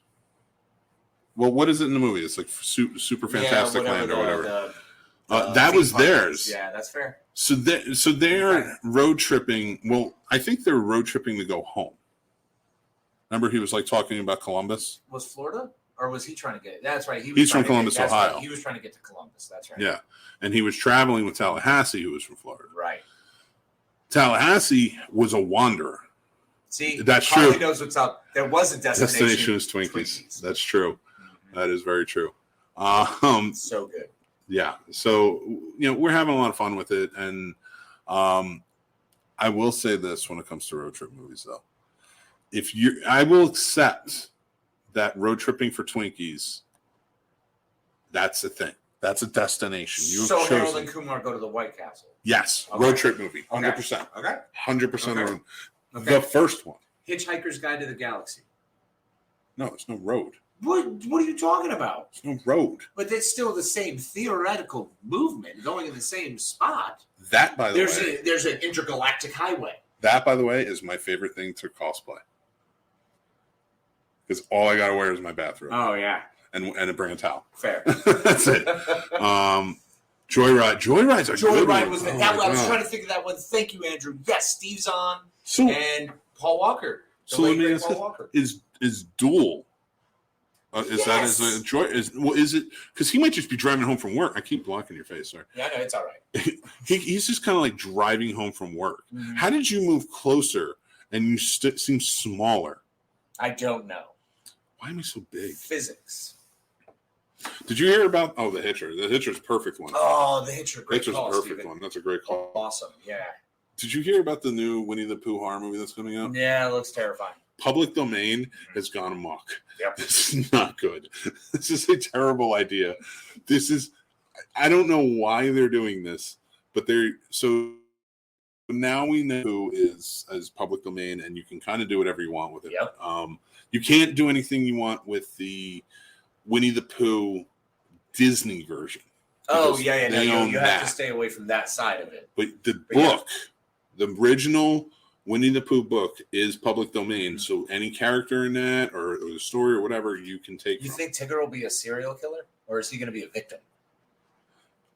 Well, what is it in the movie? It's like Super Fantastic Land or whatever. That was theirs. Yeah, that's fair. So they're road tripping. Well, I think they're road tripping to go home. Remember, he was like talking about Columbus. Was Florida, or was he trying to get? That's right. He's from Columbus, Ohio. Right. He was trying to get to Columbus. That's right. Yeah, and he was traveling with Tallahassee, who was from Florida. Right. Tallahassee was a wanderer. See, that's true. He knows what's up. There was a destination. Destination is Twinkies. That's true. Mm-hmm. That is very true. So good. Yeah. So, we're having a lot of fun with it. And I will say this when it comes to road trip movies, though. I will accept that road tripping for Twinkies, that's a thing. That's a destination. So Harold and Kumar go to the White Castle. Yes. Okay. Road trip movie. 100%. Okay. 100%. Okay. The first one. Hitchhiker's Guide to the Galaxy. No, there's no road. What are you talking about? There's no road. But it's still the same theoretical movement going in the same spot. That, by the way. There's an intergalactic highway. That, by the way, is my favorite thing to cosplay. Because all I got to wear is my bathrobe. Oh, yeah. And bring a towel. Fair. That's it. Joyride. Joyride's a good one. Joyride was that one. I was trying to think of that one. Thank you, Andrew. Yes, Steve Zahn and Paul Walker. So let me ask this. Is Duel... is yes. that a joy? Is it because he might just be driving home from work? I keep blocking your face, sir. Yeah, no, it's all right. He's just kind of like driving home from work. Mm-hmm. How did you move closer and you seem smaller? I don't know. Why am I so big? Physics. Did you hear about the Hitcher? The Hitcher's perfect one. Oh, the Hitcher, great Hitcher's call, perfect Steven. one. That's a great call. Awesome, yeah. Did you hear about the new Winnie the Pooh horror movie that's coming out? Yeah, it looks terrifying. Public domain has gone amok. Yep. This is not good. This is a terrible idea. I don't know why they're doing this, but so now we know who is as public domain, and you can kind of do whatever you want with it. Yep. You can't do anything you want with the Winnie the Pooh Disney version. Oh, yeah. No, you have that. to stay away from that side of it. But the book, the original Winnie the Pooh book is public domain, so any character in that or the story or whatever you can take. You think Tigger will be a serial killer, or is he going to be a victim?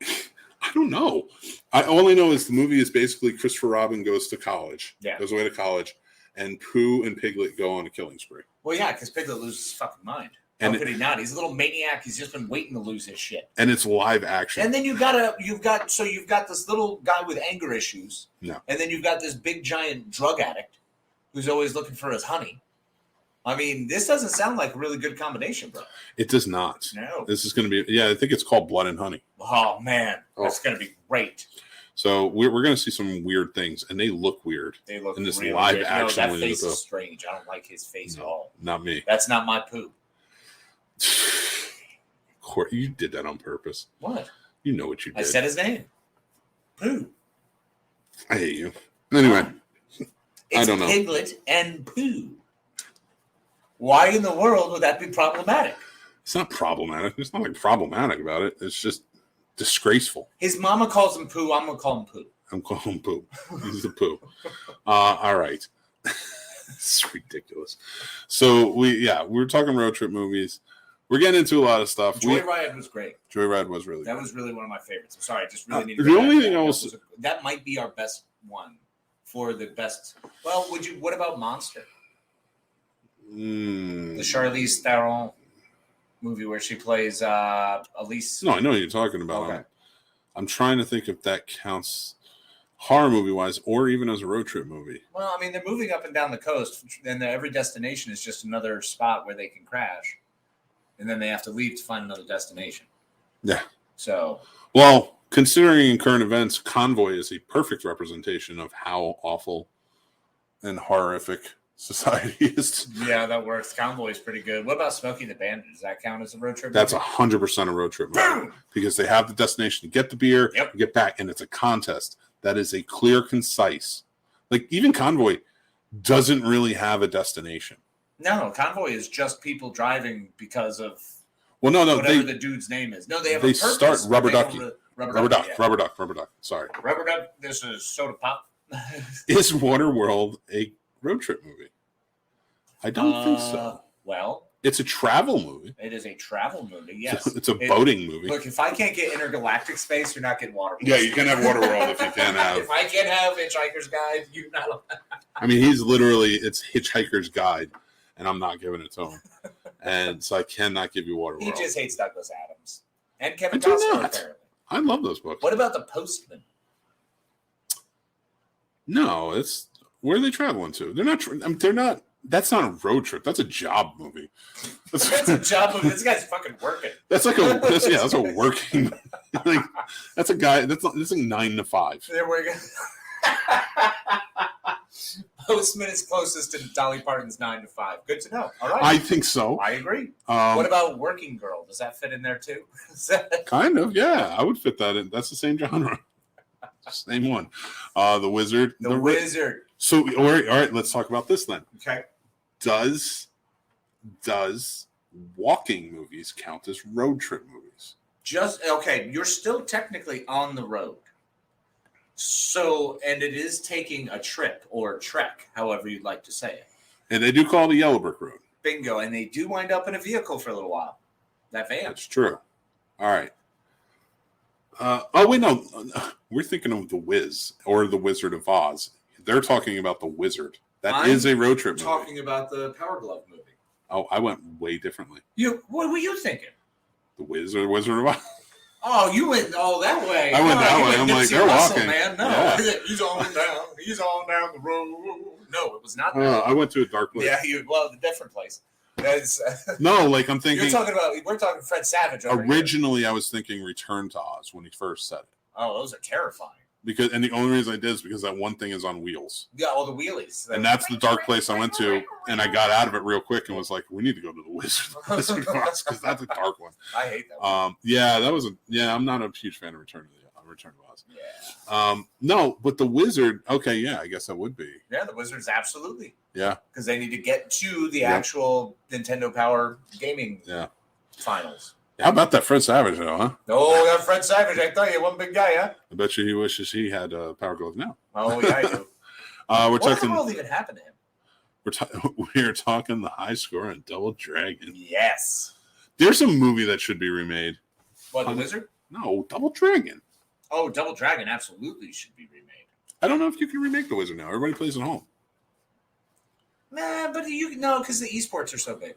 I don't know. All I know is the movie is basically Christopher Robin goes to college, goes away to college, and Pooh and Piglet go on a killing spree. Well, yeah, because Piglet loses his fucking mind. How could he not? He's a little maniac. He's just been waiting to lose his shit. And it's live action. And then you've got this little guy with anger issues. No. And then you've got this big giant drug addict who's always looking for his honey. I mean, this doesn't sound like a really good combination, bro. It does not. No. This is going to be, I think it's called Blood and Honey. Oh, man. That's going to be great. So we're going to see some weird things, and they look weird. They look in this really live weird. action. That face is strange. I don't like his face at all. Not me. That's not my Pooh. You did that on purpose. What? You know what you did. I said his name. Pooh. I hate you. Anyway. I don't know. Piglet and Pooh. Why in the world would that be problematic? It's not problematic. There's nothing problematic about it. It's just disgraceful. His mama calls him Pooh. I'm going to call him Pooh. I'm calling him Pooh. He's the Pooh. All right. It's ridiculous. So we're talking road trip movies. We're getting into a lot of stuff. Joyride was great. Joyride was really That good. was really one of my favorites. I'm sorry. I just really need to the only thing else that might be our best one for the best. Well, what about Monster? The Charlize Theron movie where she plays Elise. No, I know what you're talking about. Okay. I'm trying to think if that counts horror movie wise or even as a road trip movie. Well, I mean, they're moving up and down the coast, and every destination is just another spot where they can crash, and then they have to leave to find another destination. Yeah. So. Well, considering current events, Convoy is a perfect representation of how awful and horrific society is. Yeah, that works. Convoy is pretty good. What about Smokey the Bandit? Does that count as a road trip movie? That's 100% a road trip movie because they have the destination to get the beer, get back, and it's a contest. That is a clear, concise. Like, even Convoy doesn't really have a destination. No, Convoy is just people driving because of whatever the dude's name is. No, they have they a purpose. start Rubber Ducky. Rubber Duck. Sorry. Rubber Duck. This is Soda Pop. Is Waterworld a road trip movie? I don't think so. Well, it's a travel movie. It is a travel movie, yes. It's a boating movie. Look, if I can't get intergalactic space, you're not getting Waterworld. Yeah, you can have Waterworld if you can have. If I can't have Hitchhiker's Guide, you're not. I mean, it's Hitchhiker's Guide, and I'm not giving it to him. And so I cannot give you Waterworld. He just hates Douglas Adams. And Kevin Costner, apparently. I love those books. What about The Postman? No, it's where are they traveling to? They're not That's not a road trip. That's a job movie. That's a job movie. This guy's fucking working. That's like that's a working. Like, that's a guy. That's like 9 to 5. There we go. Postman is closest to Dolly Parton's 9 to 5. Good to know. All right. I think so. I agree. What about Working Girl? Does that fit in there too? Kind of, yeah. I would fit that in. That's the same genre. Same one. The Wizard. The Wizard. So, all right. Let's talk about this then. Okay. Does walking movies count as road trip movies? Okay. You're still technically on the road. So, and it is taking a trip or trek, however you'd like to say it. And they do call it a Yellow Brick Road. Bingo. And they do wind up in a vehicle for a little while. That van. That's true. All right. Wait, no. We're thinking of The Wiz or The Wizard of Oz. They're talking about The Wizard. That is a road trip movie. Talking about the Power Glove movie. Oh, I went way differently. What were you thinking? The Wiz or The Wizard of Oz? Oh, you went all that way. I went that way. I'm like, they're walking. Man. No, yeah. He's on down the road. No, it was not that. I went to a dark place. Yeah, the different place. That's, no, like I'm thinking. We're talking Fred Savage. Originally, I was thinking Return to Oz when he first said it. Oh, those are terrifying. And the only reason I did is because that one thing is on wheels. Yeah, all the wheelies. And that's the dark place I went to, and I got out of it real quick and was like, we need to go to the Wizard of Oz because that's a dark one. I hate that one. I'm not a huge fan of Return to Oz. Yeah. No, but the Wizard, okay, yeah, I guess that would be. Yeah, the Wizards, absolutely. Yeah. Because they need to get to the actual Nintendo Power gaming finals. How about that Fred Savage, though, huh? Oh, that Fred Savage, I tell you, one big guy, huh? I bet you he wishes he had Power Glove now. Oh, yeah, I do. What in the world even happened to him? We're talking the high score on Double Dragon. Yes. There's a movie that should be remade. What, The Wizard? No, Double Dragon. Oh, Double Dragon absolutely should be remade. I don't know if you can remake The Wizard now. Everybody plays at home. Nah, but because the esports are so big.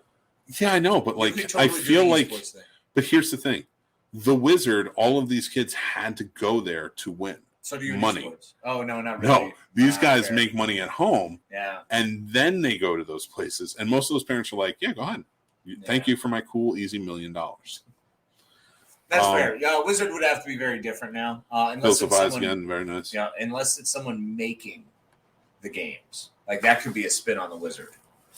Yeah, I know, but I feel like. But here's the thing: The Wizard. All of these kids had to go there to win. So do your money. Esports. Oh no, not really. No, these guys make money at home. Yeah, and then they go to those places, and most of those parents are like, "Yeah, go ahead. Thank you for my cool, easy $1 million." That's fair. Yeah, Wizard would have to be very different now. Unless it's someone, again, very nice. Yeah, unless it's someone making the games, like that could be a spin on the Wizard.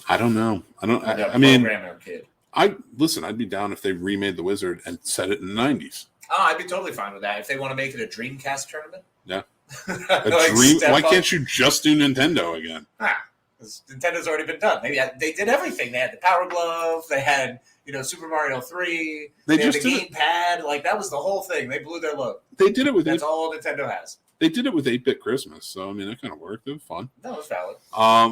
I don't know. I mean, kid. I'd be down if they remade the Wizard and set it in the 90s. Oh, I'd be totally fine with that. If they want to make it a Dreamcast tournament. Yeah. Why can't you just do Nintendo again? Because Nintendo's already been done. They did everything. They had the Power Glove. They had, Super Mario 3. They had the gamepad. Like, that was the whole thing. They blew their load. They did it with That's all Nintendo has. They did it with 8-Bit Christmas, so I mean that kind of worked. It was fun. That was valid.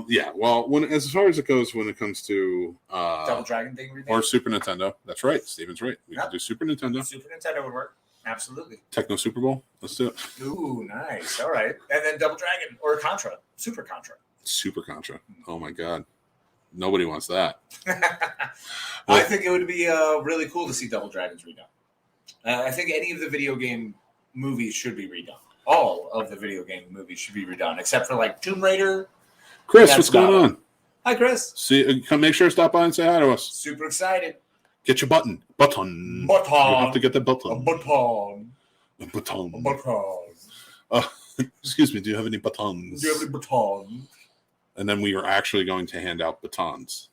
Yeah. Well, as far as it goes, when it comes to Double Dragon being remade or Super Nintendo, that's right. Steven's right. We could do Super Nintendo. Super Nintendo would work. Absolutely. Techno Super Bowl. Let's do it. Ooh, nice. All right, and then Double Dragon or Contra, Super Contra. Super Contra. Oh my God. Nobody wants that. I think it would be really cool to see Double Dragons redone. I think any of the video game movies should be redone. All of the video game movies should be redone, except for like Tomb Raider. Chris, what's going on? Hi, Chris. See, come make sure to stop by and say hi to us. Super excited. Get your button. Button. You have to get the button. A button. A button. A button. Excuse me. Do you have any buttons? Do you have any baton? And then we are actually going to hand out batons.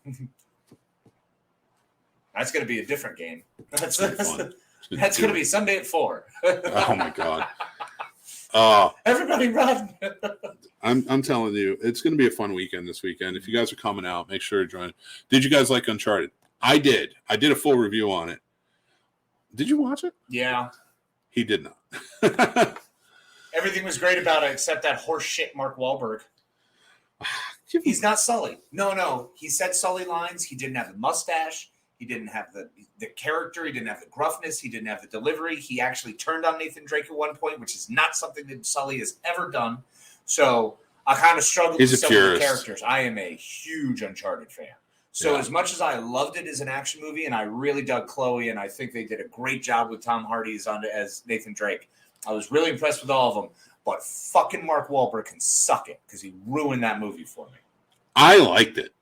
That's going to be a different game. That's going to be Sunday at 4. Oh my God. Everybody run. I'm telling you, it's going to be a fun weekend this weekend. If you guys are coming out, make sure to join. Did you guys like Uncharted? I did. I did a full review on it. Did you watch it? Yeah. He did not. Everything was great about it except that horse shit Mark Wahlberg. He's not Sully. No. He said Sully lines. He didn't have the mustache. He didn't have the character. He didn't have the gruffness. He didn't have the delivery. He actually turned on Nathan Drake at one point, which is not something that Sully has ever done. So I kind of struggled with some of the characters. I am a huge Uncharted fan. So as much as I loved it as an action movie, and I really dug Chloe, and I think they did a great job with Tom Hardy as Nathan Drake, I was really impressed with all of them. But fucking Mark Wahlberg can suck it because he ruined that movie for me. I liked it.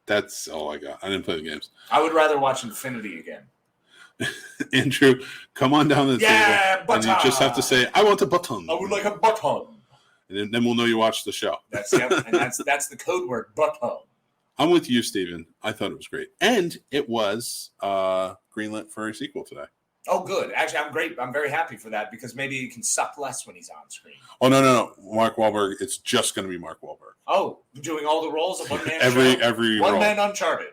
That's all I got. I didn't play the games. I would rather watch Infinity again. Andrew, come on down to the table. Button. And you just have to say, I want a button. I would like a button. And then we'll know you watched the show. That's the code word, button. I'm with you, Steven. I thought it was great. And it was greenlit for a sequel today. Oh, good. Actually, I'm great. I'm very happy for that because maybe he can suck less when he's on screen. Oh, no. Mark Wahlberg. It's just going to be Mark Wahlberg. Oh, doing all the roles of one man. every one role. man Uncharted,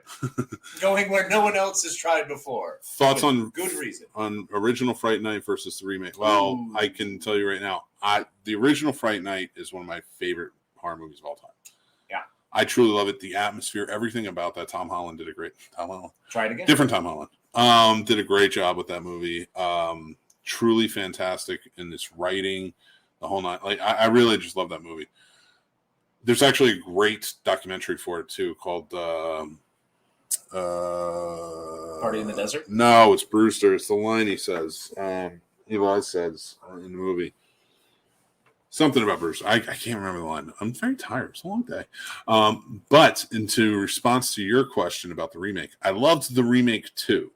going where no one else has tried before. Thoughts on good reason on original Fright Night versus the remake? Well, Ooh. I can tell you right now, the original Fright Night is one of my favorite horror movies of all time. Yeah, I truly love it. The atmosphere, everything about that. Tom Holland did a great. Try it again. Different Tom Holland. Did a great job with that movie. Truly fantastic in its writing, the whole night. Like I really just love that movie. There's actually a great documentary for it too, called Party in the Desert. No, it's Brewster. It's the line he says. Eli says in the movie something about Brewster. I can't remember the line. I'm very tired. It's a long day. But into response to your question about the remake, I loved the remake too,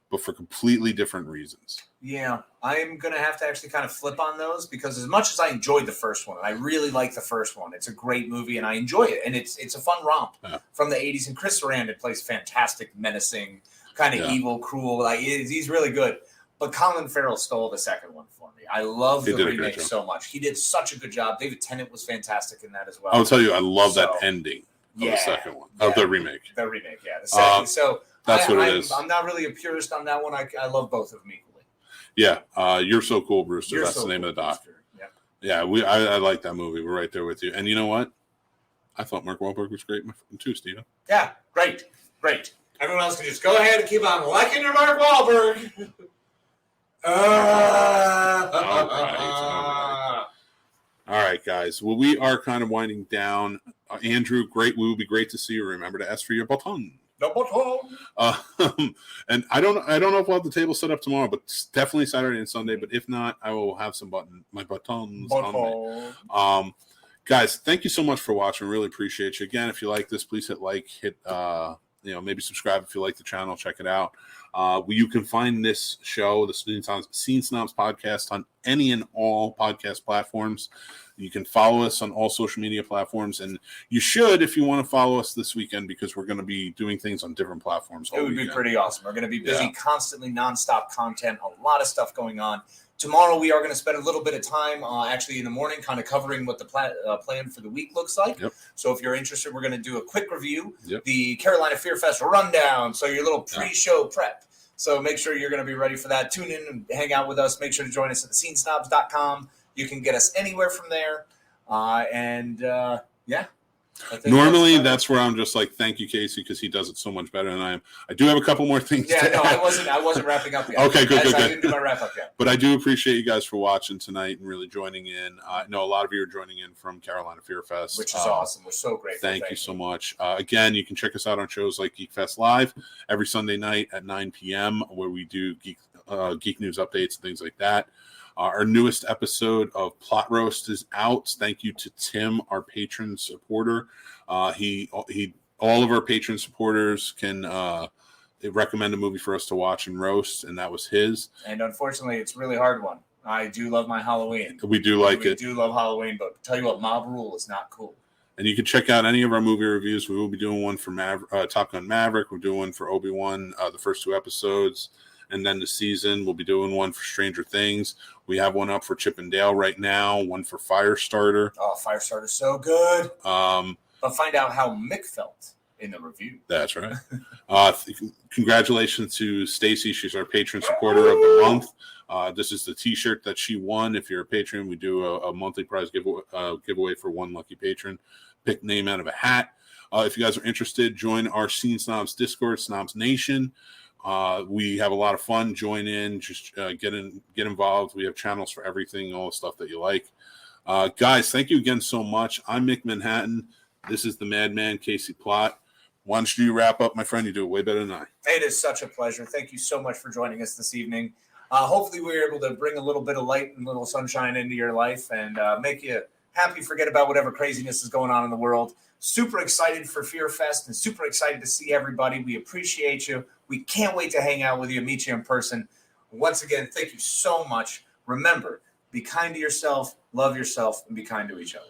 but for completely different reasons. Yeah, I'm going to have to actually kind of flip on those because as much as I enjoyed the first one, and I really like the first one, it's a great movie and I enjoy it. And it's a fun romp from the 80s. And Chris Sarandon plays fantastic, menacing, kind of evil, cruel. Like he's really good. But Colin Farrell stole the second one for me. I love the remake so much. He did such a good job. David Tennant was fantastic in that as well. I'll tell you, I love that ending of the second one, of the remake. The remake, yeah. The second. So that's what it is. I'm not really a purist on that one. I love both of them equally. Yeah, You're So Cool, Brewster. You're That's So the name Cool, of the doc. Brewster. Yeah, I like that movie. We're right there with you. And you know what? I thought Mark Wahlberg was great too, Steven. Yeah, great. Everyone else can just go ahead and keep on liking your Mark Wahlberg. All right, guys. Well, we are kind of winding down. Andrew, great. We will be great to see you. Remember to ask for your button. No button. And I don't know if we'll have the table set up tomorrow, but definitely Saturday and Sunday. But if not, I will have some buttons on me. Guys, thank you so much for watching. Really appreciate you. Again, if you like this, please hit like, hit maybe subscribe if you like the channel. Check it out. You can find this show, the Scene Snobs podcast, on any and all podcast platforms. You can follow us on all social media platforms, and you should if you want to follow us this weekend because we're going to be doing things on different platforms. It would be pretty awesome. We're going to be busy, constantly nonstop content, a lot of stuff going on. Tomorrow we are going to spend a little bit of time, actually in the morning, kind of covering what the plan for the week looks like. Yep. So if you're interested, we're going to do a quick review, Yep. the Carolina Fear Fest rundown, so your little pre-show prep. So make sure you're going to be ready for that. Tune in and hang out with us. Make sure to join us at thescenesnobs.com. You can get us anywhere from there. Normally, that's where I'm just like, thank you, Casey, because he does it so much better than I am. I do have a couple more things. I wasn't wrapping up yet. Okay, good. I didn't do my wrap up yet. But I do appreciate you guys for watching tonight and really joining in. I know a lot of you are joining in from Carolina Fear Fest, which is awesome. We're so grateful. Thank you so much. Again, you can check us out on shows like Geek Fest Live every Sunday night at 9 p.m. where we do geek news updates and things like that. Our newest episode of Plot Roast is out. Thank you to Tim, our patron supporter. All of our patron supporters can recommend a movie for us to watch and roast, and that was his. And unfortunately, it's a really hard one. I do love my Halloween. We do love Halloween, but tell you what, Mob Rule is not cool. And you can check out any of our movie reviews. We will be doing one for Top Gun Maverick. We're doing one for Obi-Wan, the first 2 episodes. And then the season, we'll be doing one for Stranger Things. We have one up for Chip and Dale right now, one for Firestarter. Oh, Firestarter's so good. But find out how Mick felt in the review. That's right. Congratulations to Stacy. She's our patron supporter of the month. This is the T-shirt that she won. If you're a patron, we do a monthly prize giveaway for one lucky patron. Pick name out of a hat. If you guys are interested, join our Scene Snobs Discord, Snobs Nation. We have a lot of fun. Join in, just get involved. We have channels for everything, all the stuff that you like. Guys, thank you again so much. I'm Mick Manhattan. This is the Madman, Casey Plott. Why don't you wrap up, my friend? You do it way better than I. It is such a pleasure. Thank you so much for joining us this evening. Hopefully we were able to bring a little bit of light and a little sunshine into your life and make you happy, forget about whatever craziness is going on in the world. Super excited for Fear Fest and super excited to see everybody. We appreciate you. We can't wait to hang out with you and meet you in person. Once again, thank you so much. Remember, be kind to yourself, love yourself, and be kind to each other.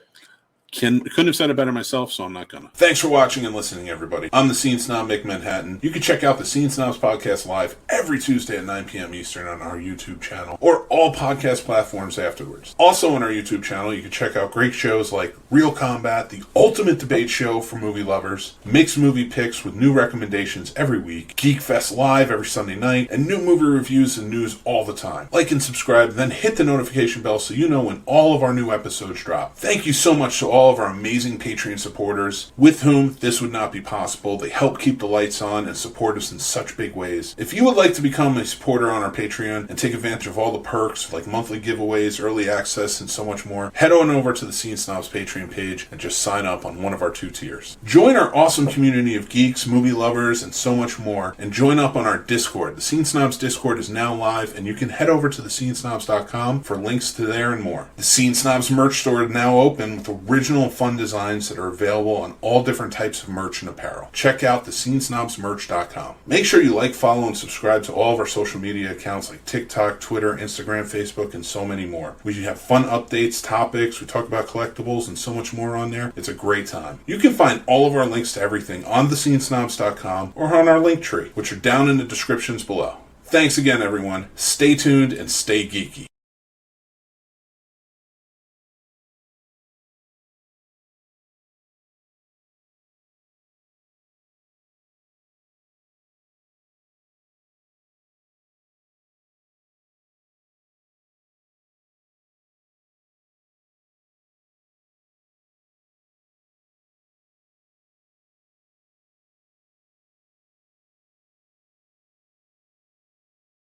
Couldn't have said it better myself, so I'm not gonna. Thanks for watching and listening, everybody. I'm the Scene Snob, Mick Manhattan. You can check out the Scene Snobs podcast live every Tuesday at 9 p.m. Eastern on our YouTube channel or all podcast platforms afterwards. Also on our YouTube channel, you can check out great shows like Real Combat, the ultimate debate show for movie lovers, mixed movie picks with new recommendations every week, Geek Fest Live every Sunday night, and new movie reviews and news all the time. Like and subscribe, then hit the notification bell so you know when all of our new episodes drop. Thank you so much to all of our amazing Patreon supporters, with whom this would not be possible. They help keep the lights on and support us in such big ways. If you would like to become a supporter on our Patreon and take advantage of all the perks like monthly giveaways, early access, and so much more, head on over to the Scene Snobs Patreon page and just sign up on one of our 2 tiers. Join our awesome community of geeks, movie lovers, and so much more, and join up on our Discord. The Scene Snobs Discord is now live, and you can head over to thescenesnobs.com for links to there and more. The Scene Snobs merch store is now open with original and fun designs that are available on all different types of merch and apparel. Check out thescenesnobsmerch.com. Make sure you like, follow, and subscribe to all of our social media accounts like TikTok, Twitter, Instagram, Facebook, and so many more. We have fun updates, topics, we talk about collectibles, and so much more on there. It's a great time. You can find all of our links to everything on thescenesnobs.com or on our link tree, which are down in the descriptions below. Thanks again, everyone. Stay tuned and stay geeky.